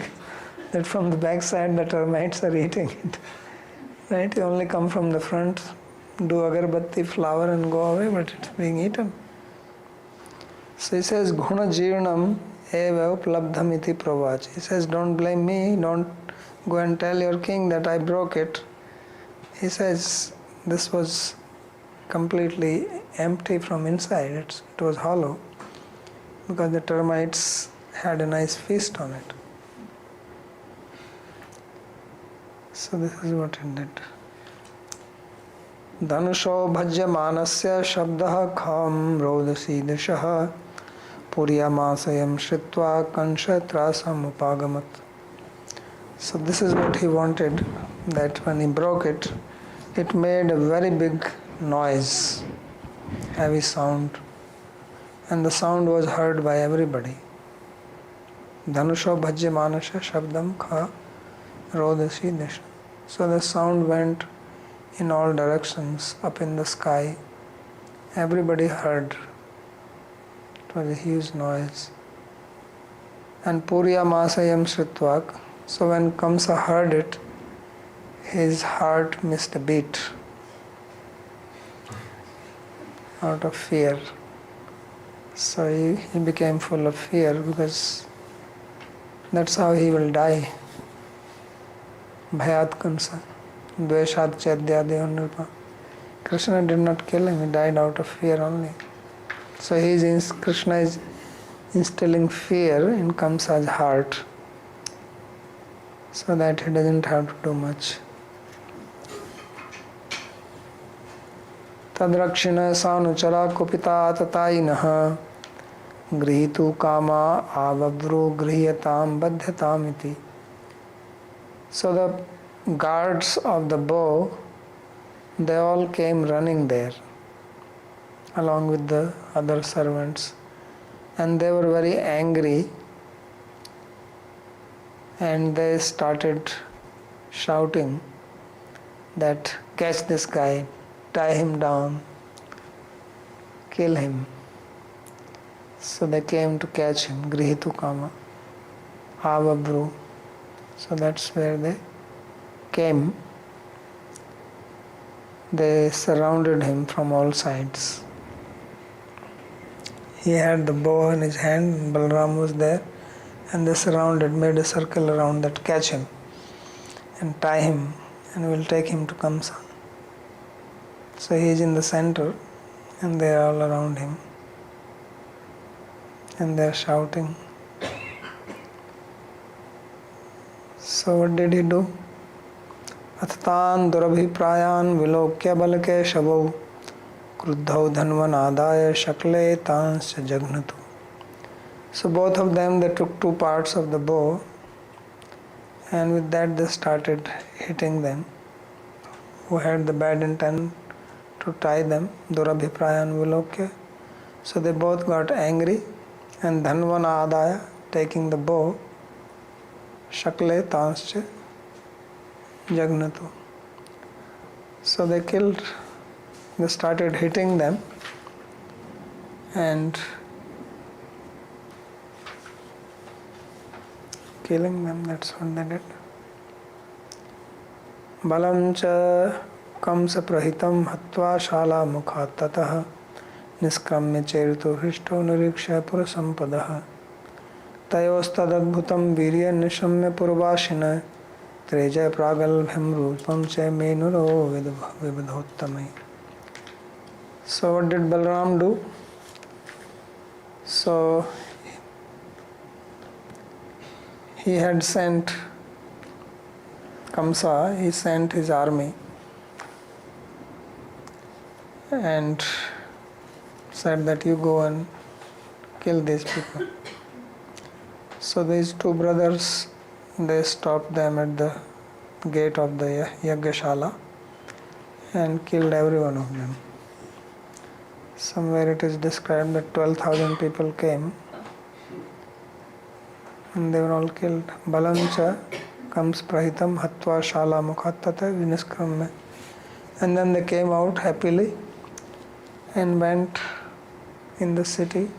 that from the backside the termites are eating it. Right? You only come from the front, do agarbatti, flower and go away, but it's being eaten. So he says, Guna jirnam eva uplabdham iti pravach. He says, don't blame me, don't go and tell your king that I broke it. He says, this was completely empty from inside, it was hollow, because the termites had a nice feast on it. So this is what it did. Dhanusho bhajya manasya shabdah kham rodasi dishaha puryamasayam shritva kansha trasam upagamat. So this is what he wanted, that when he broke it, it made a very big noise, heavy sound, and the sound was heard by everybody. Dhanusho bhajya manasya shabdam kha rodasi disha. So the sound went in all directions, up in the sky. Everybody heard. It was a huge noise. And Purya Masayam Shritvak. So when Kamsa heard it, his heart missed a beat out of fear. So he became full of fear, because that's how he will die. Bhayat Kamsa. Dveshat Chadyadeo Nirpa. Krishna did not kill him, he died out of fear only. So Krishna is instilling fear in Kamsa's heart, so that he doesn't have to do much. Tadrakshina sanuchara kupita tatayinaha grihitu kama avavru griyatam badhyatam iti. So the guards of the bow, they all came running there along with the other servants, and they were very angry, and they started shouting that catch this guy, tie him down, kill him. So they came to catch him, grihitu kama avavru. So that's where they came. They surrounded him from all sides. He had the bow in his hand, Balram was there, and they surrounded, made a circle around that, catch him and tie him, and we'll take him to Kamsa. So he is in the center and they are all around him, and they are shouting. So what did he do? Atatan durabhiprayan vilokya balake shabau kruddhau dhanvan adaya shakle tansya jagnatu. So both of them, they took two parts of the bow, and with that they started hitting them who had the bad intent to tie them, durabhiprayan vilokya. So they both got angry, and dhanvan adaya, taking the bow, shakle tansya jagnatu. So they killed, they started hitting them and killing them. That's what they did. Balam cha kamsa prahitam hatva shala mukhat tatah niskramya cherito hristo niriksha purasampadaha tayostadadbhutam virya nishamya purvashina Treja pragalbhyam rupam cha menuro vibhadhottamai. So what did Balram do? So he had sent Kamsa, he sent his army and said that you go and kill these people. So these two brothers, they stopped them at the gate of the Yagashala and killed every one of them. Somewhere it is described that 12,000 people came and they were all killed. Balamcha comes prahitam hatva shala mukhattate viniskramya. And then they came out happily and went in the city,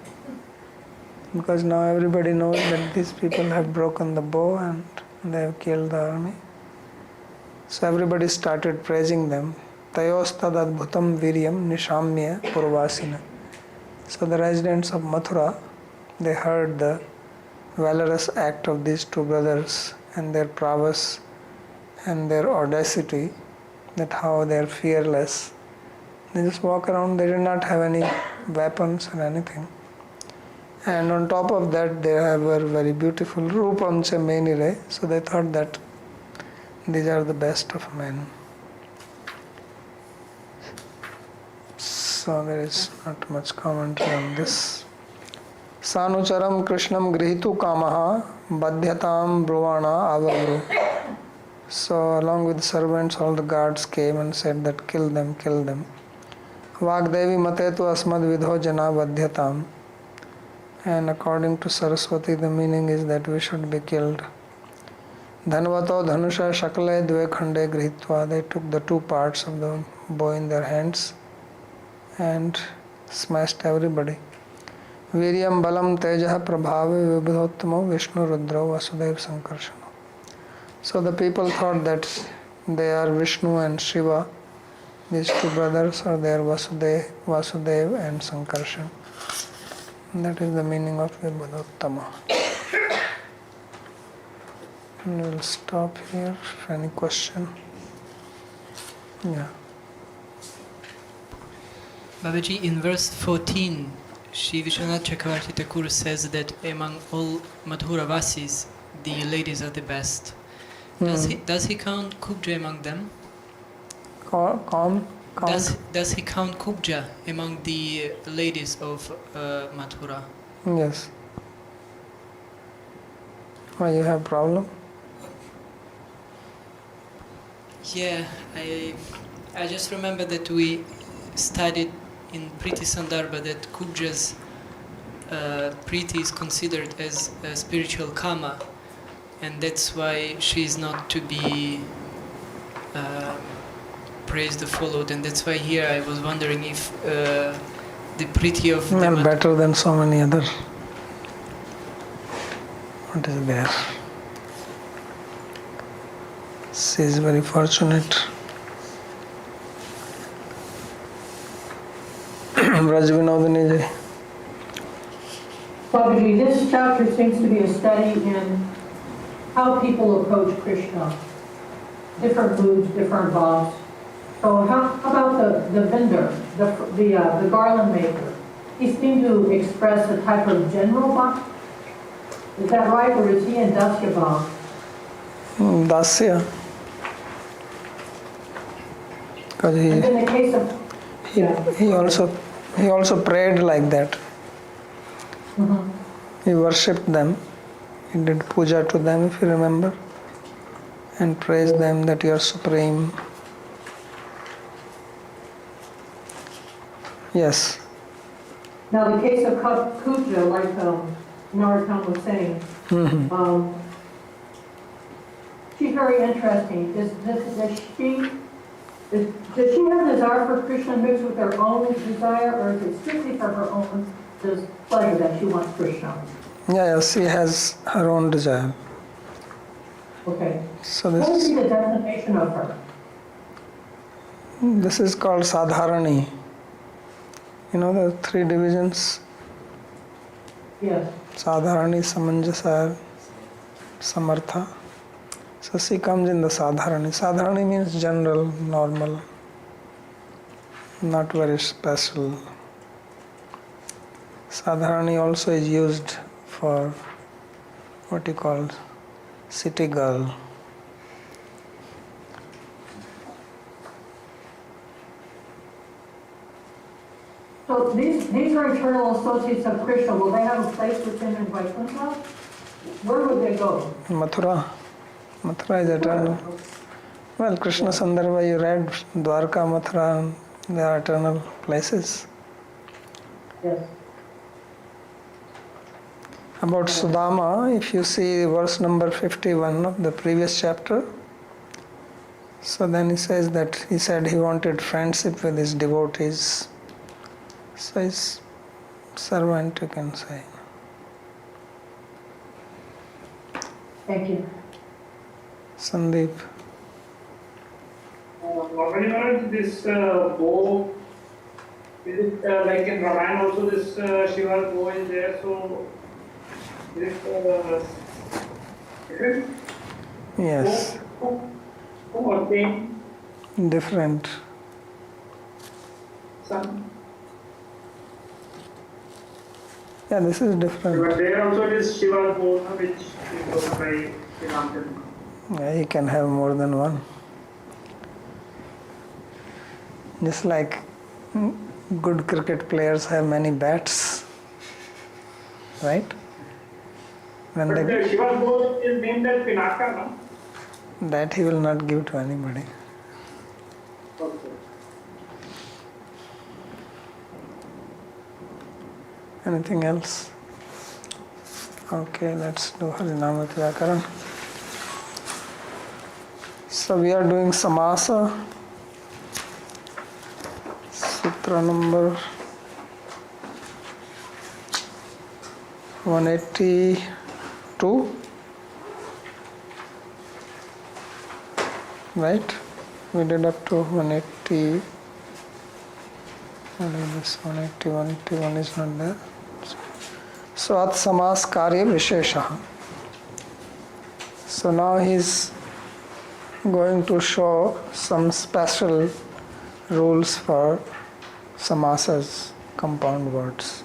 because now everybody knows that these people have broken the bow and they have killed the army. So everybody started praising them. Tayostad adbhutam viryam nishamya purvasina. So the residents of Mathura, they heard the valorous act of these two brothers and their prowess and their audacity, that how they are fearless. They just walk around, they did not have any weapons or anything. And on top of that, they were very beautiful. Rupam cha menire. So they thought that these are the best of men. So there is not much commentary on this. Sanucharam Krishnam grihitu kamaha badhyatam bruvana avavru. So along with the servants, all the guards came and said that kill them, kill them. Vagdevi matetu asmad vidho jana badhyatam. And according to Saraswati, the meaning is that we should be killed. Dhanvato dhanusha shakle dve khande grihitva. They took the two parts of the bow in their hands and smashed everybody. Viryam balam tejah prabhave vibhudottamo Vishnu Rudra Vasudev Sankarshana. So the people thought that they are Vishnu and Shiva. These two brothers are there, Vasudev and Sankarshan. That is the meaning of Vibhudottama. And we'll stop here. Any question? Yeah. Babaji, in verse 14, Shri Vishwanath Chakravarti Thakur says that among all Madhura Vasis, the ladies are the best. Does he count Kubja among them? Does he count Kubja among the ladies of Mathura? Yes. Why, you have problem? Yeah, I just remember that we studied in Priti Sandarbha that Kubja's Priti is considered as a spiritual karma, and that's why she is not to be praised or followed, and that's why here I was wondering if the Priti of well, better than so many other. What is there? She is very fortunate. Raj Vinodini ji. Babaji, this chapter seems to be a study in how people approach Krishna. Different moods, different bhavs. So how about the vendor, the garland maker? He seemed to express a type of general bhav. Is that right, or is he in Dasya bhav? Dasya. Because And in the case of he also prayed like that. Mhm. He worshipped them. He did puja to them, if you remember, and praised them that you are supreme. Yes. Now the case of Kuja, like Narottam was saying, she's very interesting. Does she have a desire for Krishna mixed with her own desire, or is it strictly for her own pleasure that she wants Krishna? Yes, she has her own desire. Okay. So What would be the definition of her? this is called Sadharani. You know the three divisions? Yes. Sadharani, Samanjasa, Samartha. So she comes in the Sadharani. Sadharani means general, normal, not very special. Sadharani also is used for what you call city girl. So these are eternal associates of Krishna. Will they have a place with him in Vaikuntha? Where would they go? Mathura. Mathura is eternal. Well, Krishna Sandarbha, you read Dwarka, Mathura, they are eternal places. Yes. About Sudama, if you see verse number 51 of the previous chapter, so then he says that he said he wanted friendship with his devotees. So his servant, you can say. Thank you. Sandeep. Normally, Maharaj, this bow, is it like in Ramayana also this Shiva's bow is there, so is it different? Yes, Or same? different. Some. Yeah, this is different. But there also it is Shiva's bow, which is goes by Sri. Yeah, he can have more than one. Just like good cricket players have many bats, right? When But they, the Shiva's bow is named as Pinaka, no? that he will not give to anybody. Okay. Anything else? Okay, let's do Harinama Vyakaran. So we are doing Samasa, Sutra number 182, right? We did up to 180. This 181, 181 is not there. So at samas karya vishesha. So now he's going to show some special rules for samasas, compound words.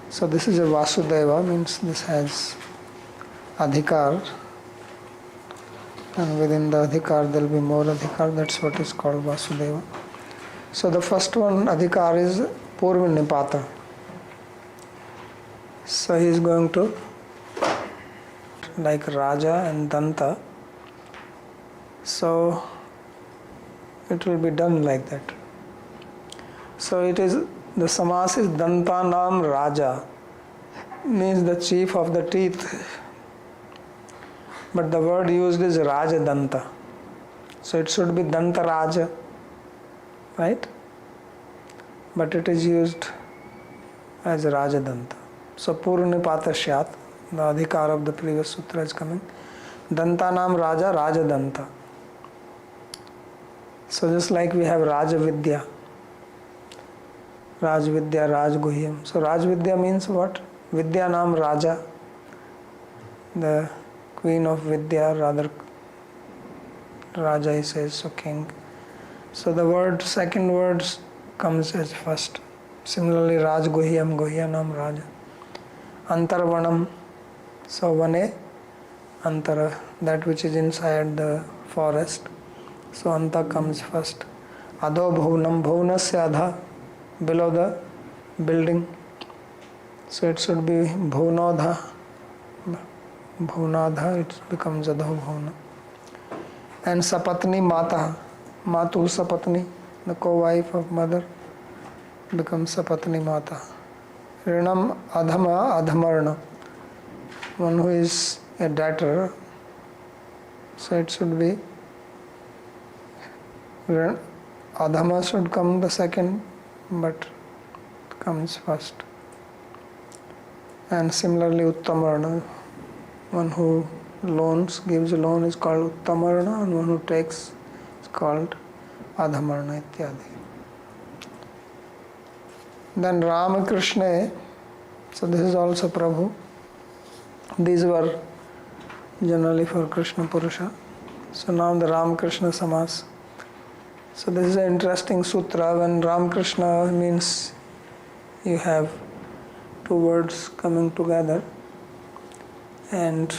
So this is a Vasudeva, means this has adhikar, and within the adhikar there will be more adhikar, that's what is called Vasudeva. So the first one, adhikar, is Purva Nipata. So he is going to, like Raja and Danta, so it will be done like that. So it is, the samas is Dantanam Raja, means the chief of the teeth, but the word used is Raja Danta. So it should be Danta Raja, right? But it is used as Raja Danta. So Purnipata Shyat, the adhikar of the previous sutra is coming. Dantanam Raja, Raja Danta. So just like we have Raja Vidya, Raj Vidya, Raj Guhyam. So Raj Vidya means what? Vidya Nam Raja, the queen of Vidya, rather Raja he says, so king. So the word, second word comes as first. Similarly, Raj Guhyam, Guhyanam Raja. Antarvanam, so Vane, Antara, that which is inside the forest. So Anta comes first. Adho Bhuvnam, Bhuvnasya Adha, below the building. So it should be Bhuvnodha. Bhuvnadha, it becomes Adho Bhuvna. And Sapatni Mata, Matu Sapatni, the co-wife of mother, becomes Sapatni Mata. Rinam Adhama Adhamarna, one who is a debtor. So it should be Adhama should come the second, but comes first. And similarly Uttamarna, one who loans, gives a loan is called Uttamarna, and one who takes is called Adhamarna ityadi. Then Ramakrishna, so this is also Prabhu. These were generally for Krishna Purusha. So now the Ramakrishna Samas. So this is an interesting sutra. When Ramakrishna means you have two words coming together and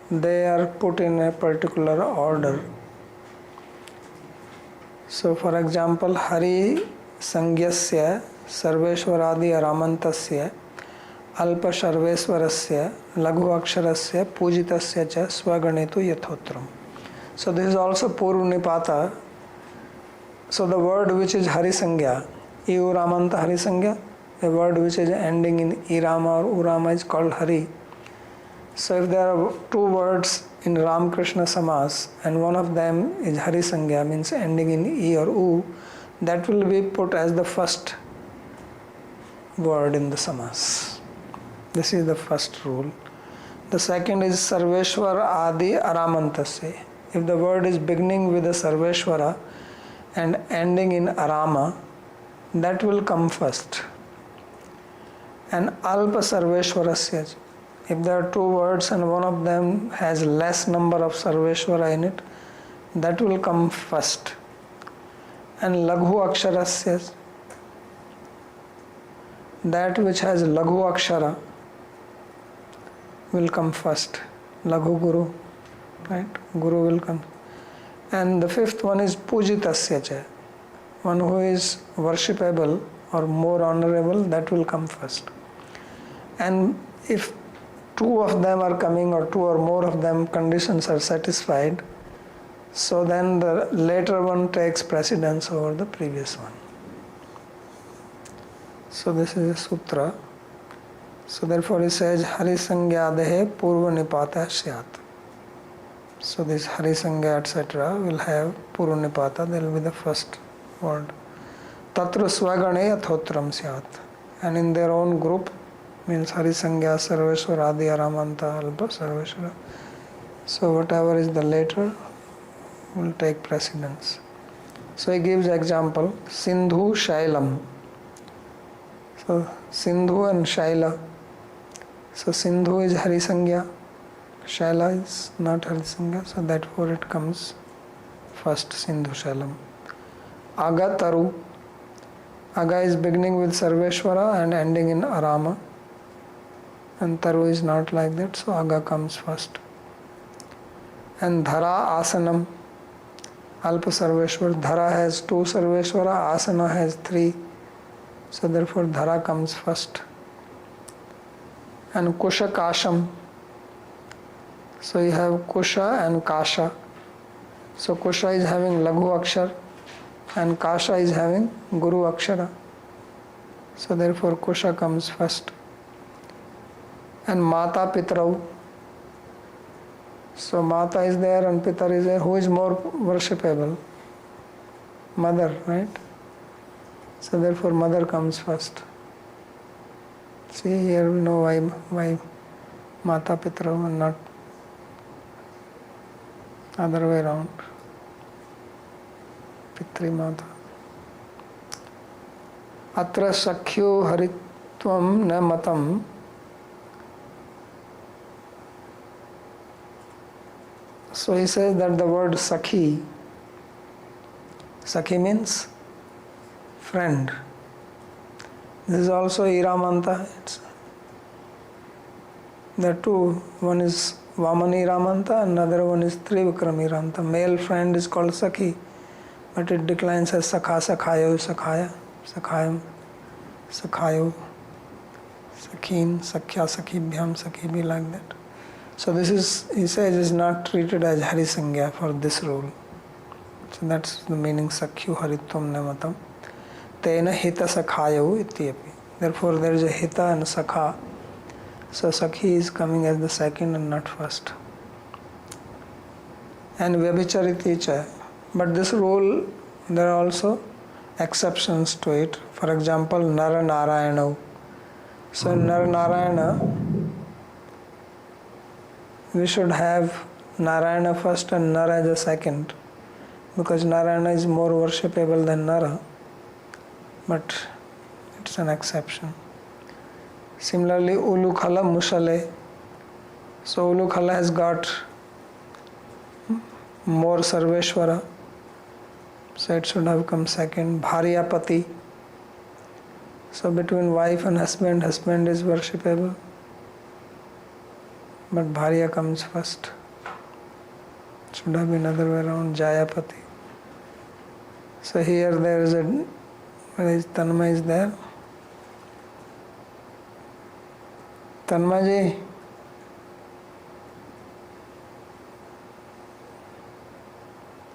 they are put in a particular order. So for example, Hari संज्ञस्य सर्वेश्वरादि अरामन्तस्य अल्प सर्वेश्वरस्य लघु अक्षरस्य पूजितस्य च स्वगणेतु यथोत्रम. So this is also Purva Nipata. So the word which is Hari Sangya, Iuramanta Hari Sangya, a word which is ending in Irama or Urama is called Hari. So if there are two words in Ram Krishna Samas and one of them is Hari Sangya, means ending in E or U, that will be put as the first word in the Samas. This is the first rule. The second is Sarveshwar Adi Aramantasya. If the word is beginning with a Sarveshwara and ending in Arama, that will come first. And Alpa Sarveshwarasya. If there are two words and one of them has less number of Sarveshwara in it, that will come first. And Laghu Aksharasya, that which has Laghu Akshara will come first. Laghu Guru, right? Guru will come. And the fifth one is Pujitasya cha, one who is worshipable or more honorable, that will come first. And if two of them are coming or two or more of them conditions are satisfied, so then the later one takes precedence over the previous one. So this is a sutra. So therefore he says Hari Sangyadehe Purva Nipata Syat. So this Hari Sangya etc. will have Purva Nipata, that will be the first word. Tatra Swagane Athotram Syat. And in their own group, means Hari Sangya, Sarveshwara, Adi, Aramanta, Alpa, Sarveshwara. So whatever is the later will take precedence. So he gives example, Sindhu Shailam. So Sindhu and Shaila. So Sindhu is Hari Sangya, Shaila is not Hari Sangya, so therefore it comes first, Sindhu Shailam. Aga Taru. Aga is beginning with Sarveshwara and ending in Arama. And Taru is not like that, so Aga comes first. And Dhara Asanam, Alpa Sarveshwar. Dhara has two Sarveshwara, Asana has three, so therefore Dhara comes first. And Kusha Kasham. So you have Kusha and Kasha. So Kusha is having Laghu Akshar and Kasha is having Guru Akshara. So therefore Kusha comes first. And Mata Pitrau. So Mata is there and Pitar is there. Who is more worshipable? Mother, right? So therefore Mother comes first. See, here we know why Mata Pitrau and not other way around. Pitri Mata. Atra Sakhyo Haritvam na Matam. So he says that the word Sakhi means friend. This is also Iramanta. There are two. One is Vamani Iramanta, another one is Trivikram Iramanta. Male friend is called Sakhi, but it declines as Sakha, Sakhayo, Sakhaya, Sakhayam, Sakhayo, Sakhin, Sakhya, Sakhibhyam, Sakhibi, like that. So this is, he says, is not treated as Hari Sangya for this rule. So that's the meaning Sakhyu Haritvam Namatam. Tena Hita Sakhayo Ityapi. Therefore there is a Hita and Sakha. So Sakhi is coming as the second and not first. And Vyabhichariti cha. But this rule, there are also exceptions to it. For example, Nara Narayana. So in Nara Narayana, we should have Narayana first and Nara as a second, because Narayana is more worshipable than Nara, but it's an exception. Similarly, Ulukhala Mushale. So Ulukhala has got more Sarveshwara, so it should have come second. Bharyapati. So between wife and husband, husband is worshipable, but Bharya comes first. Should have been other way around, Jayapati. So here there is a Where is Tanmay is there? Tanmay ji?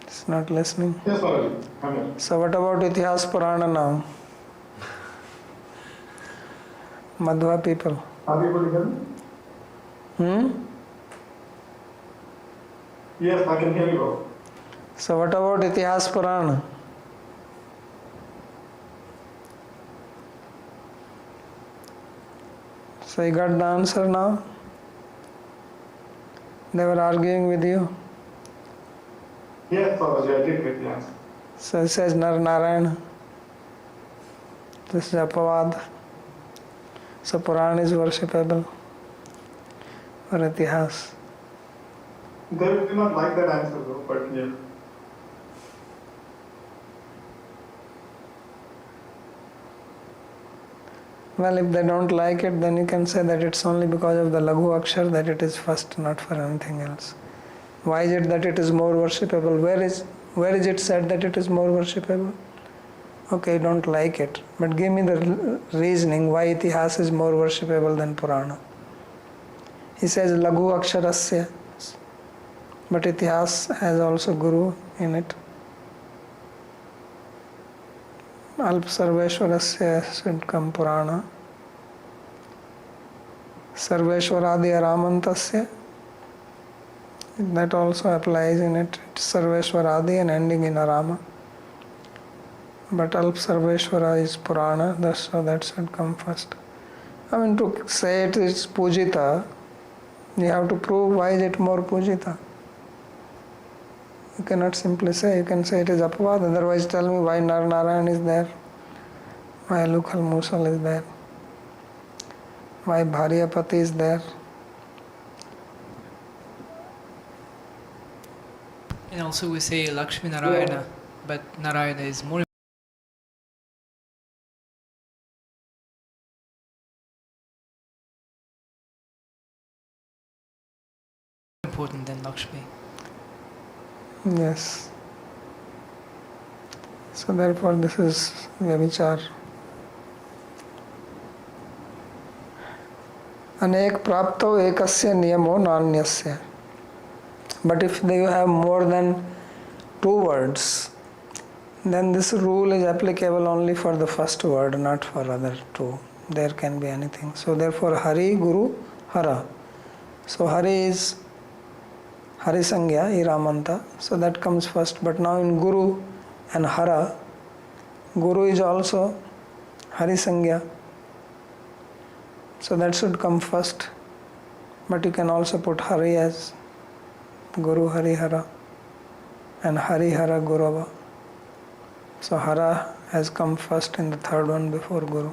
It's not listening. Yes, Swami. I'm here. So what about Itihas Purana now? Madhva people. Are you able to hear me? Yes, I can hear you, bro. So what about Itihas Purana? So you got the answer now? They were arguing with you. Yes, Swami, I did get the answer. So it says Nar Narayana. This is Apavad. So Purana is worshipable or Itihas. They did not like that answer, though, but yeah. Well, if they don't like it, then you can say that it's only because of the Laghu Akshar that it is first, not for anything else. Why is it that it is more worshipable? Where is it said that it is more worshipable? Okay, don't like it, but give me the reasoning why Itihas is more worshipable than Purana. He says Laghu Aksharasya, but Itihas has also Guru in it. Alp Sarveshwarasya should come Purana. Sarveshwaradi Aramantasya, that also applies in it. It's Sarveshwaradi and ending in Arama. But Alp Sarveshwara is Purana, so that should come first. I mean, to say it is Pujita, you have to prove why is it more Pujita. You cannot simply say, you can say it is Apavad, otherwise tell me why Nar Narayan is there, why Lukhal Musal is there, why Bharyapati is there. And also we say Lakshmi Narayana, but Narayana is more important than Lakshmi. Yes. So therefore this is Vyabhichar. Anek prapto ekasya niyamo nanyasya. But if you have more than 2 words, then this rule is applicable only for the first word, not for other 2. There can be anything. So therefore Hari, Guru, Hara. So Hari is Hari Sangya, Iramanta, so that comes first. But now in Guru and Hara, Guru is also Hari Sangya, so that should come first. But you can also put Hari as Guru Hari Hara and Hari Hara Gurava. So Hara has come first in the third one before Guru.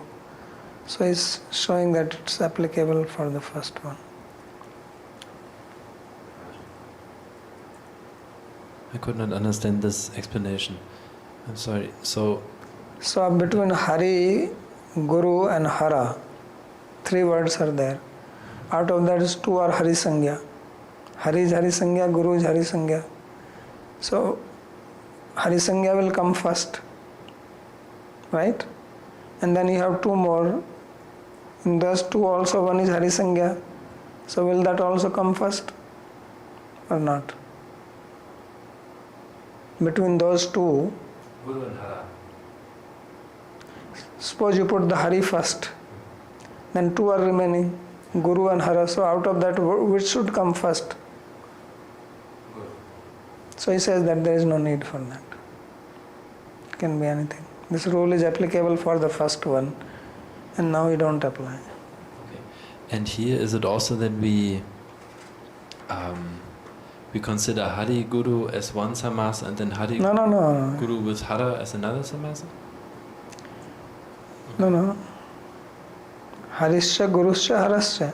So it's showing that it's applicable for the first one. I could not understand this explanation. I'm sorry. So between Hari, Guru and Hara, 3 words are there. Out of that is 2 are Hari Sangya. Hari is Hari Sangya, Guru is Hari Sangya. So Hari Sangya will come first, right? And then you have 2 more. In those 2 also one is Hari Sangya. So will that also come first or not? Between those 2, Guru and Hara. suppose you put the Hari first, then 2 are remaining, Guru and Hara. So out of that, which should come first? Guru. So he says that there is no need for that. It can be anything. This rule is applicable for the first one, and now we don't apply. Okay. And here is it also that we consider Hari Guru as one samasa and then Hari No. Guru with Hara as another samasa? No. Harischa, Guruscha, Harascha.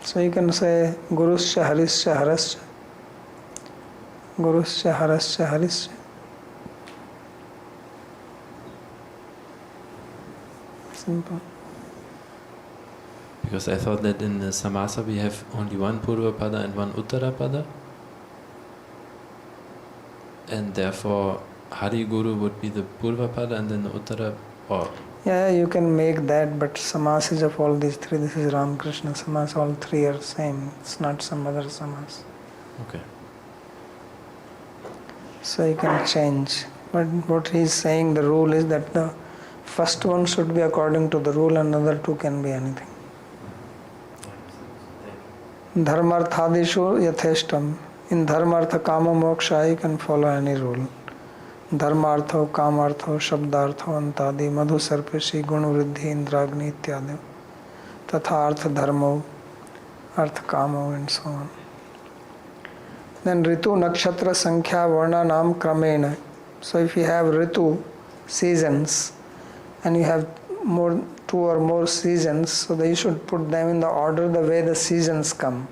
So you can say Guruscha, Harischa, Harascha. Guruscha, Harascha, Harischa. Simple. Because I thought that in the samasa we have only one Purva Pada and one Uttara Pada. And therefore, Hari Guru would be the Purva Pada and then the Uttara, or Yeah, you can make that, but samas of all these three, this is Ramakrishna samas, all three are same. It's not some other samas. okay. So you can change. But what he is saying, the rule is that the first one should be according to the rule and other two can be anything. Dharmarthadishu yatheshtam. In dharmartha kama moksha you can follow any rule. Dharmartho, kamartho, shabdartho, antadi, madhu sarpeshi, gunu vriddhi, indragni, ityadi. Tatha artha dharmo, artha kamo, and so on. Then ritu, nakshatra, sankhya, varna, nam, kramena. So if you have ritu, seasons, and you have two or more seasons, so that you should put them in the order the way the seasons come.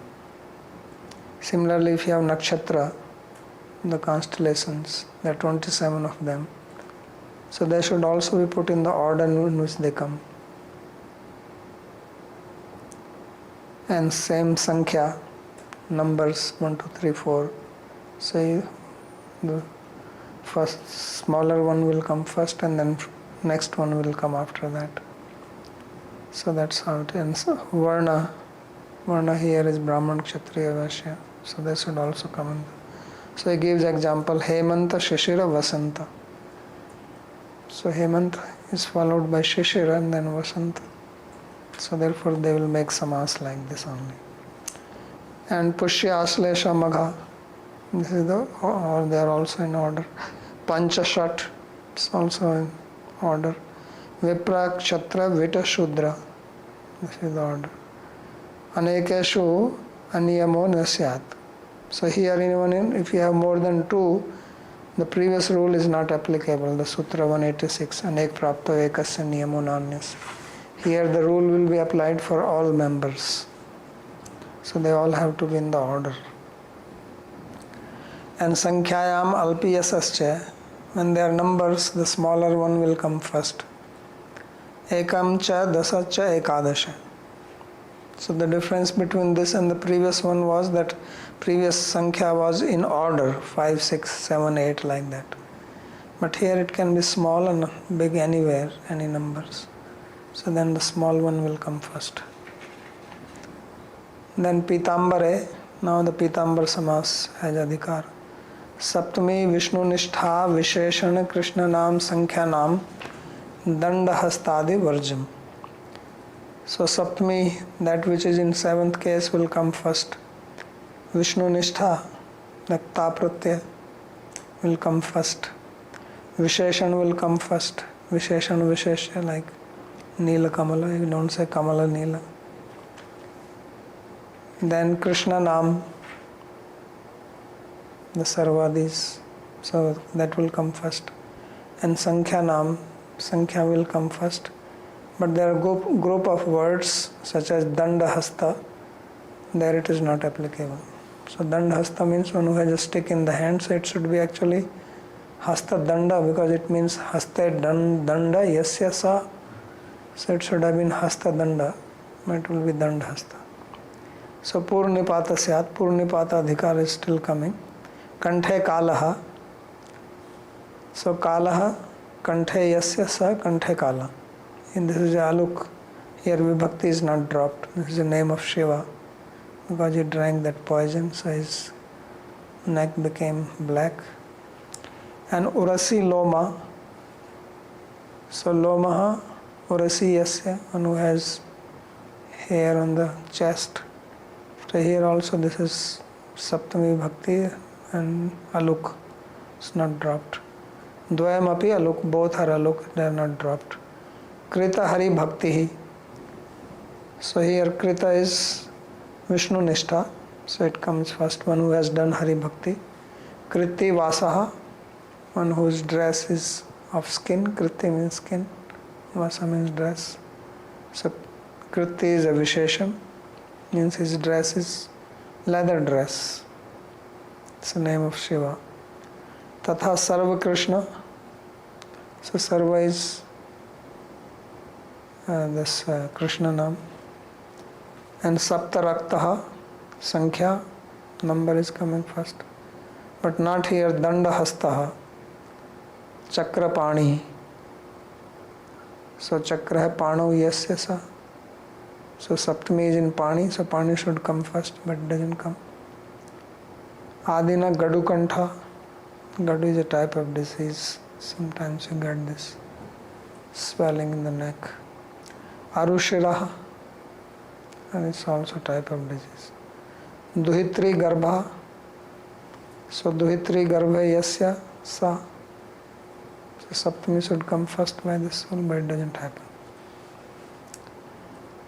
Similarly, if you have nakshatra, the constellations, there are 27 of them, so they should also be put in the order in which they come. And same sankhya, numbers 1, 2, 3, 4. So the first smaller one will come first and then next one will come after that. So that's how it ends. Varna here is Brahman, Kshatriya, Vaishya. So they should also come in. So he gives example Hemanta, Shishira, Vasanta. So Hemanta is followed by Shishira and then Vasanta. So therefore they will make samas like this only. And Pushya, Aslesha, Magha. This is or they are also in order. Panchashat is also in order. Vipra, Kshatra, Vita, Shudra. This is the order. Anekeshu, Aniyamo, Nasyat. So here if you have more than two, the previous rule is not applicable. The Sutra 186, Anek Prapto Ekasya Niyamo Nanyas. Here the rule will be applied for all members. So they all have to be in the order. And Sankhayam Alpiyasascha, when there are numbers, the smaller one will come first. Ekam cha dasa cha ekadasha. So the difference between this and the previous one was that previous Sankhya was in order, 5, 6, 7, 8 like that. But here it can be small and big anywhere, any numbers. So then the small one will come first. Then Pitambare, now the Pitambar Samas has Adhikar. Saptami Vishnu Nishtha Visheshana Krishna Nam Sankhya Nam Danda Hastadi Varjam. So Saptami, that which is in seventh case, will come first. Vishnu Nishtha, the Ta Pratyaya, will come first. Visheshan will come first. Visheshan Vishesha, like Neela Kamala, you don't say Kamala Neela. Then Krishna Nam, the Sarvadis, so that will come first. And Sankhya Nam, Sankhya will come first. But there are group of words such as Danda Hasta, there it is not applicable. So Danda Hasta means one who has a stick in the hand, so it should be actually Hasta Danda, because it means Haste Danda Yasya Sa. So it should have been Hasta Danda, but it will be Danda Hasta. So Purnipata Syat, Purnipata Adhikar is still coming. Kanthe Kalaha. So Kalaha, Kanthe Yasya Sa, Kanthe Kala. And this is Aluk. Here Vibhakti is not dropped. This is the name of Shiva. Because he drank that poison, so his neck became black. And Urasi Loma. So Lomaha, Urasi Yasya, one who has hair on the chest. So here also this is Saptami Bhakti and Aluk. It's not dropped. Dvayam api Aluk, both are Aluk, they are not dropped. Krita Hari Bhakti. So here Krita is Vishnu Nishtha, so it comes first, one who has done Hari Bhakti. Kriti Vasaha, one whose dress is of skin. Kriti means skin, Vasa means dress. So Kriti is a Vishesham, means his dress is leather dress. It's the name of Shiva. Tatha Sarva Krishna. So Sarva is this Krishna Nam. And Saptaraktaha, Sankhya, number is coming first. but not here. Danda hastaha, chakra pani. So chakra hai pano yasya sa. So Saptami is in pani, so pani should come first, but it doesn't come. Adina gadu kantha. Gadu is a type of disease. Sometimes you get this swelling in the neck. Arushiraha, and it's also a type of disease. Duhitri garbha. So Duhitri garbha yasya sa. So Saptami should come first by the soul, but it doesn't happen.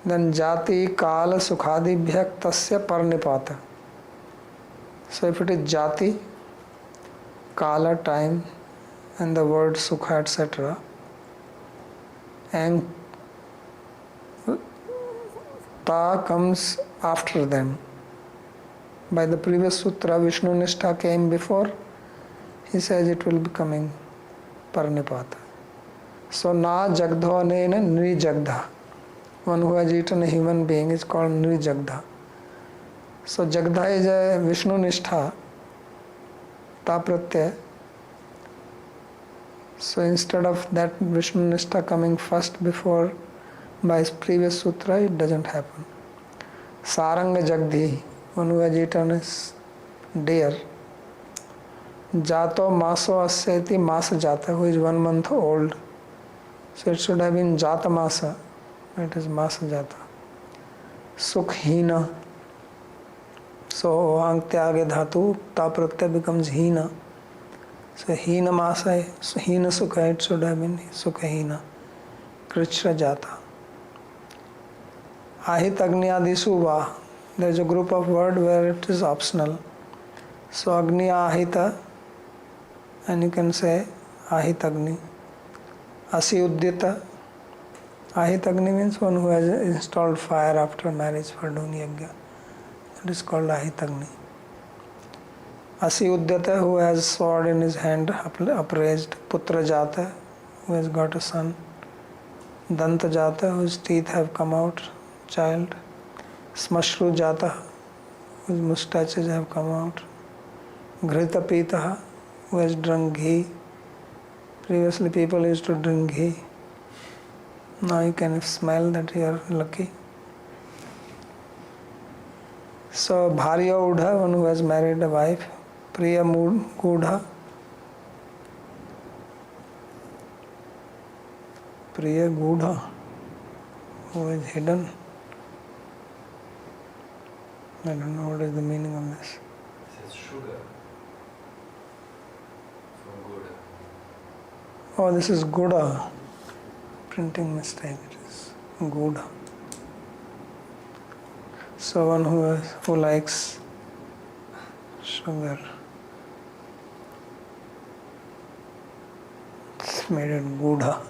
Then jati kala sukhadibhyak tasya parnipata. So if it is jati, kala time, and the word sukha etc., and ta comes after them. By the previous sutra, Vishnu Nishtha came before. He says it will be coming parnipata. So na jagdho nena nrijagdha. One who has eaten a human being is called nrijagdha. So jagdha is a Vishnu Nishtha, ta pratyaya. So instead of that Vishnu Nishtha coming first before by his previous sutra, it doesn't happen. Saranga jagdhi, one who has eaten a deer. Jato maso asyati masa jata, who is 1 month old. So it should have been jata masa. It is masa jata. Sukhhina. So angtyage dhatu, ta pratyaya becomes hina. So hina masa, so hina sukha, it should have been sukhahina. Krishna jata. Ahit agni adisu va. There is a group of words where it is optional. So agni ahita, and you can say ahit agni. Asi uddita. Ahit agni means one who has installed fire after marriage for doing yajna. That is called ahit agni. Asi uddita, who has sword in his hand upraised. Putra jata, who has got a son. Danta jata, whose teeth have come out, child. Smashru jata, whose mustaches have come out. Ghrita pitaha, who has drunk ghee. Previously people used to drink ghee. Now you can smell that you are lucky. So Bharya Udha, one who has married a wife. Priya Gudha. Priya Gudha, who is hidden. I don't know what is the meaning of this. It says sugar from Gouda. Oh, this is Gouda. Printing mistake. It is Gouda. So one who likes sugar. It's made it Gouda.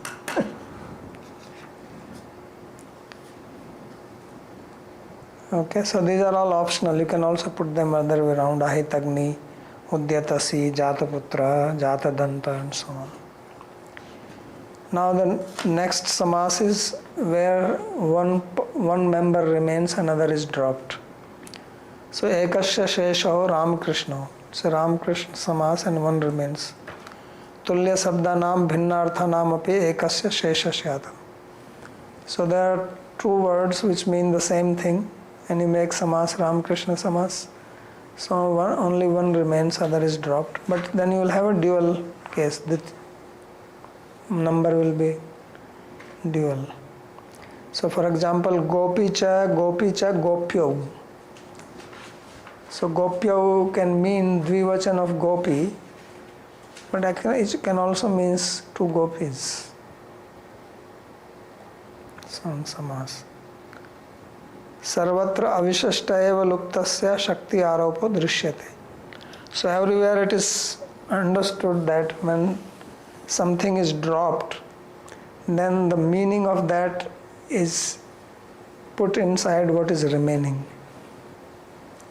Okay, so these are all optional. You can also put them other way around. Ahitagni, Udyatasi, Jataputra, Jatadanta, and so on. Now the next samas is where one member remains, another is dropped. So Ekasya Shesho Ramakrishna. So Ramakrishna samas and one remains. Tulya Sabdanam Bhinnarthanam api Ekasya Shesha Shyata. So there are two words which mean the same thing, and you make samas Ramakrishna samas. So only one remains, other is dropped. But then you will have a dual case. The number will be dual. So for example, Gopicha, Gopyo. So Gopyo can mean dvivachan of Gopi, but it can also mean two gopis. Some samas. Sarvatra avishashta eva luptasya shakti aropo drishyate. So everywhere it is understood that when something is dropped, then the meaning of that is put inside what is remaining.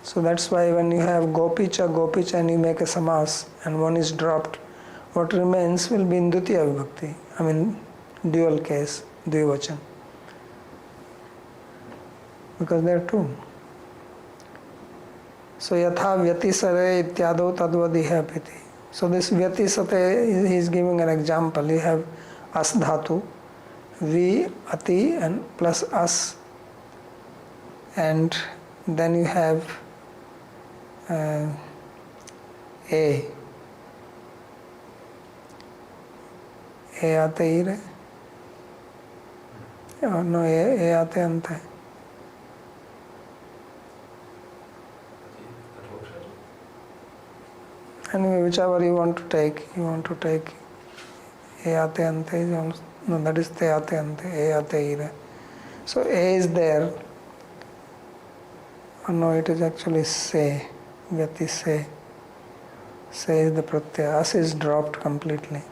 So that's why when you have Gopicha and you make a samas and one is dropped, what remains will be in Dutiya Vibhakti. I mean dual case, Dvivachan. Because there are two. So yatha vyatisare ityado tadvadiha piti. So this vyatisate, he is giving an example. You have as dhatu, vi, ati and plus as, and then you have a. आते ही रहे, no, आते अंत है. Anyway, whichever you want to take, आते अंत है, no, that is ते आते अंत है, आते ही रहे. So a is there. No, it is actually se, vyati se. Se is the pratyaya. As is dropped completely.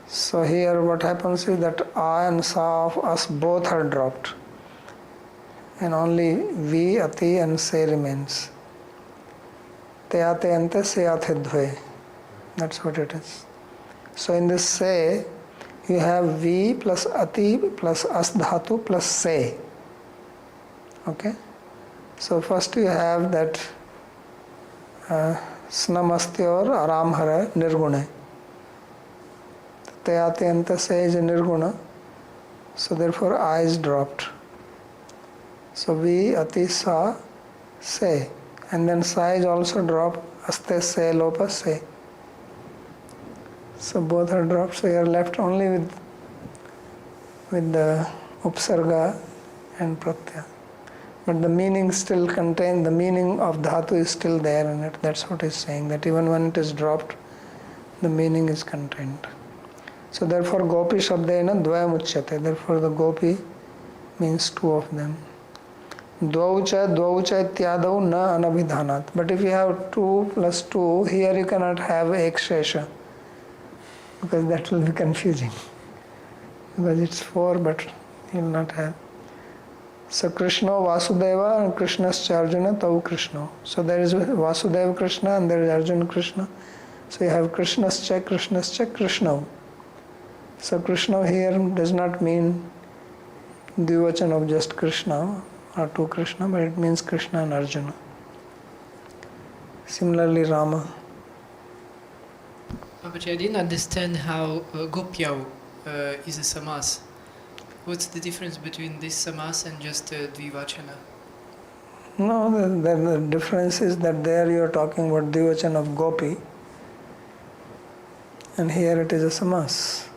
So here what happens is that a and sa of us both are dropped, and only vi, ati and se remains. Te ate ante se ate dve. That's what it is. So in this se, you have vi plus ati plus as dhatu plus se. Okay? So first you have that snamasti or aram hara nirguna. Te ate ante se is nirguna. So therefore I is dropped. So vi, ati, sa, se. And then sa is also dropped. Aste se lopa se. So both are dropped. So you are left only with the upsarga and pratyaya. But the meaning still contained, the meaning of dhatu is still there in it. That's what he's saying, that even when it is dropped, the meaning is contained. So therefore gopi shabdena dvayam uchyate. Therefore the gopi means two of them. Dvaucha ityadau na anabhidhanat. But if you have 2 plus 2, here you cannot have ek shesha, because that will be confusing. Because it's 4, but you will not have. So Krishna Vasudeva and Krishna's Arjuna Tau Krishna. So there is Vasudeva Krishna and there is Arjuna Krishna. So you have Krishna's Krishna. So Krishna here does not mean Dvivachan of just Krishna or two Krishna, but it means Krishna and Arjuna. Similarly Rama. But I didn't understand how Gopyau is a samas. What's the difference between this samas and just Dvivachana? No, the difference is that there you are talking about Dvivachan of Gopi, and here it is a samas.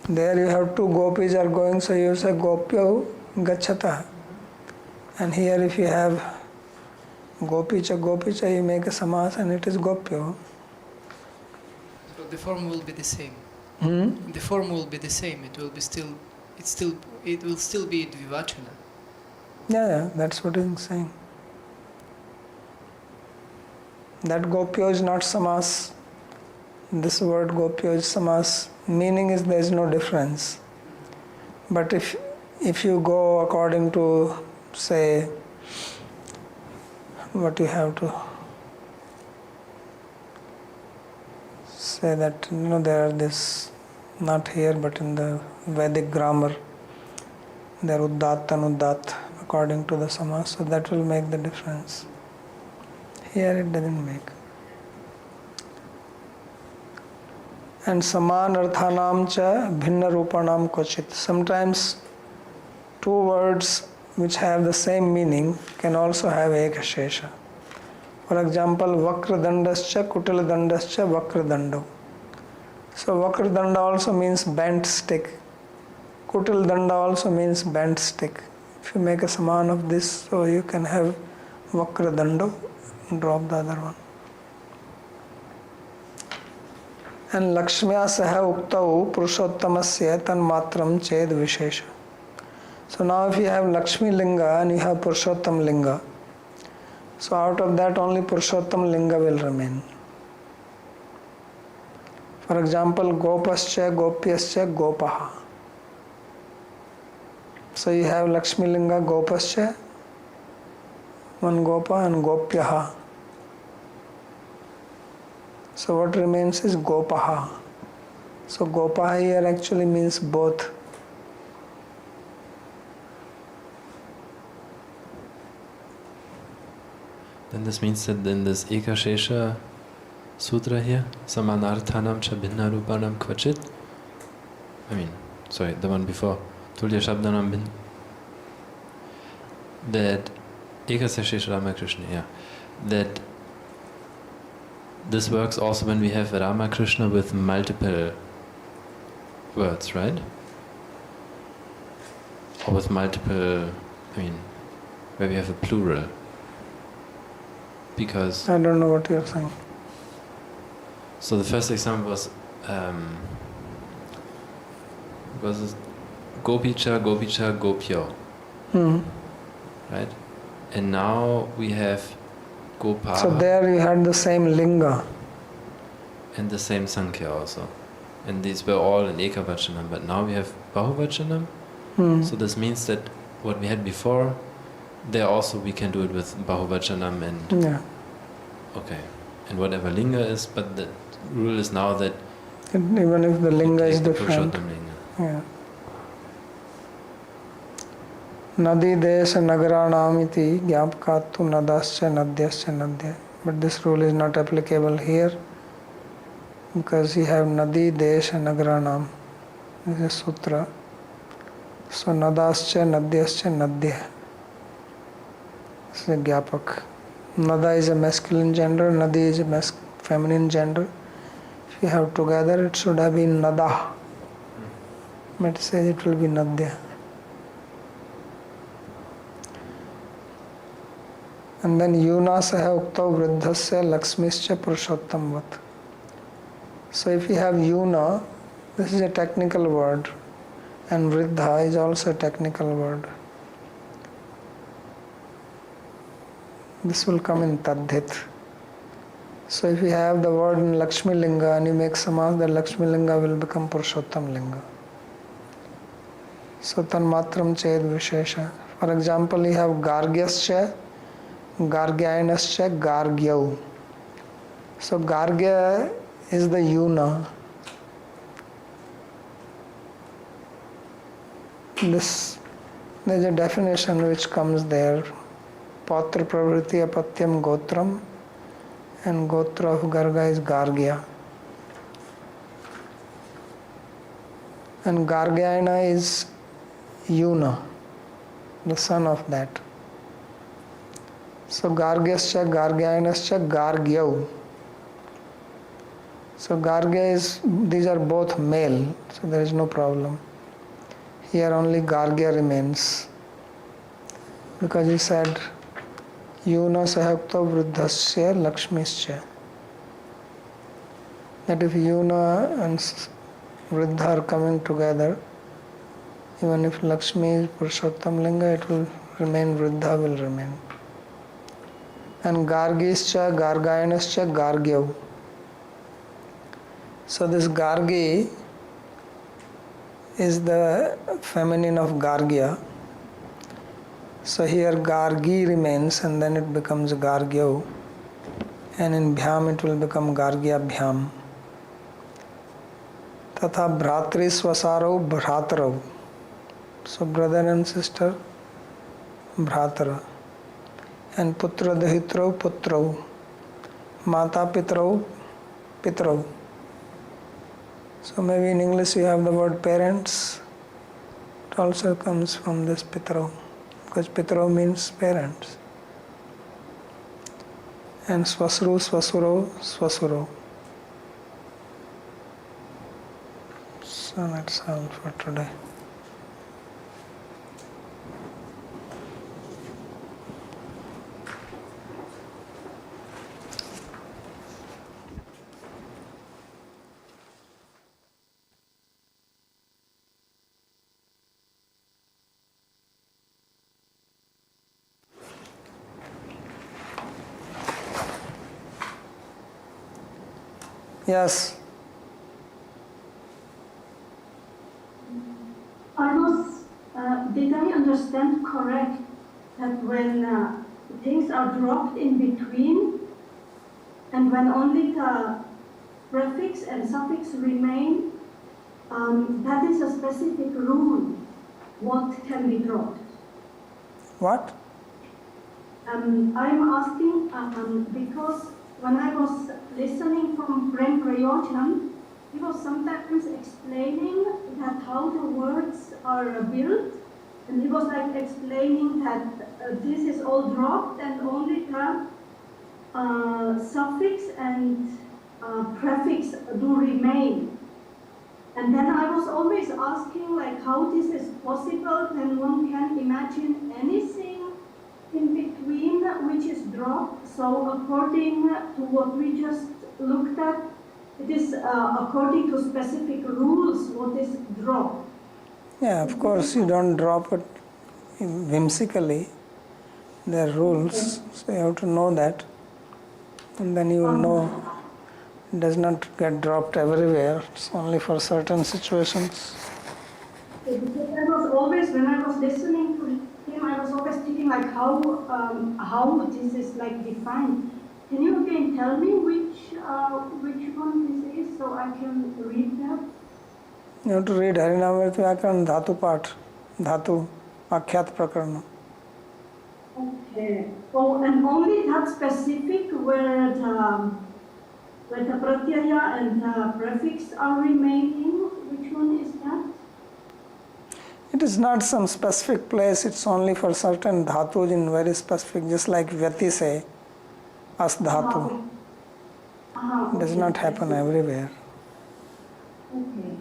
There you have 2 gopis are going, so you say Gopyau Gachata. And here if you have Gopicha, you make a samas and it is Gopyau. So the form will be the same. The form will be the same. It will still be Dvivachana. Yeah, that's what I'm saying. That Gopyau is not samas. This word Gopyau is samas. Meaning is there is no difference. But if you go according to, say, what you have to say that, there are this, not here but in the Vedic grammar, there are uddat and uddat according to the samas, so that will make the difference. Here it doesn't make. And saman arthanam cha bhinna rupanam kochit. Sometimes 2 words which have the same meaning can also have ekashesha. For example, vakradandascha kutiladandascha vakradando. So vakradanda also means bent stick. Kutiladanda also means bent stick. If you make a saman of this, so you can have vakradando and drop the other one. And Lakshmya saha uktau purushottamasya tanmatram ched vishesha. So now if you have Lakshmi linga and you have Purushottam linga, so out of that only Purushottam linga will remain. For example, Gopascha, Gopyascha, Gopaha. So you have Lakshmi linga Gopascha, one Gopa and Gopyaha. So what remains is Gopaha. So Gopaha here actually means both. Then this means that in this Ekashesha Sutra here, Samanarthanam cha Bhinna Rupanam Kvachit, the one before, Tulya Shabdanam Bin, that Ekashesha Ramakrishna, that this works also when we have Ramakrishna with multiple words, right? Or with multiple, where we have a plural. Because I don't know what you're saying. so the first example was Gopicha, Gopicha, Gopyo, right? And now we have Gopa. So there you had the same linga. And the same Sankhya also. And these were all in Ekavachanam, but now we have Bahuvachanam. So this means that what we had before, there also we can do it with Bahuvachanam and... Yeah. Okay. And whatever linga is, but the rule is now that... Even if the linga is the different. Purushottam linga. Yeah. Nadi desha nagaranamiti gyapkatu nadascha nadyascha nadya. But this rule is not applicable here because you have nadi desha nagaranam. This is sutra. So nadascha nadyascha nadya. This is a gyapak. Nada is a masculine gender, nadi is a feminine gender. If you have together, it should have been nada. But it says it will be nadya. And then yuna saha ukto vriddhasya lakshmischa purushottamvat. So if you have yuna, this is a technical word, and vriddha is also a technical word. This will come in Tadhit. So if you have the word in Lakshmi Linga and you make samas, the Lakshmi Linga will become Purushottam Linga. So Tanmatram Ched Vishesha. For example, you have Gargyascha, Gargyainascha, Gargyau. So Gargya is the yuna. There's a definition which comes there. Patra Pravriti Apatyam Gotram, and Gotra of Garga is Gargya. And Gargyana is Yuna, the son of that. So Gargyascha, Gargyainascha, Gargyau. So Gargya is, these are both male, so there is no problem. Here only Gargya remains. Because he said, Yuna sahakto vriddhasya lakshmischa. That if Yuna and Vriddha are coming together, even if Lakshmi is Purushottam Linga, it will remain, Vriddha will remain. And Gargischa, Gargayanascha, Gargyav. So this Gargi is the feminine of Gargya. So here Gargi remains and then it becomes Gargyav. And in Bhyam it will become Gargya Bhyam. Tatha Bhratri Swasaro Bhratarau. So brother and sister, Bhratara. And Putra Dahitrau, Putrau. Mata Pitrau, Pitrau. So maybe in English you have the word parents. It also comes from this Pitrau. Because Pitrau means parents. And Swasru, Swasuro, Swasuro. So that's all for today. Yes. Did I understand correct that when things are dropped in between and when only the prefix and suffix remain, that is a specific rule. What can be dropped? What? I'm asking because when I was listening from Prem Prayojan, he was sometimes explaining that how the words are built, and he was like explaining that this is all dropped and only the suffix and prefix do remain. And then I was always asking like how this is possible when one can imagine anything in between which is dropped. So according to what we just looked at, it is according to specific rules what is dropped. Yeah, of course you don't drop it whimsically. There are rules, so you have to know that, and then you will know it does not get dropped everywhere. It's only for certain situations. Because I was always, when I was listening to him, I was always thinking like how this is like defined. Can you again tell me which one this is so I can read that? You have to read Harinamrita Vyakaran Dhatu Path, Dhatu Akhyat Prakarana. Okay. Oh, and only that specific where the pratyaya and the prefix are remaining. Which one is that? It is not some specific place, it's only for certain dhatus in very specific, just like Vyati say, As Dhatu. It does not happen everywhere. Okay.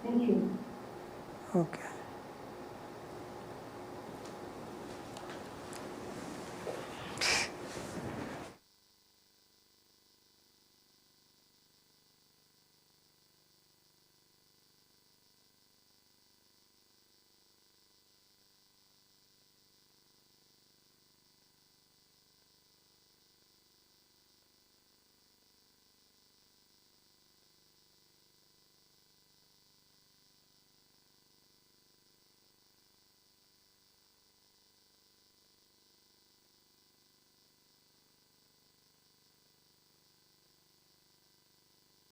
Thank you. Okay.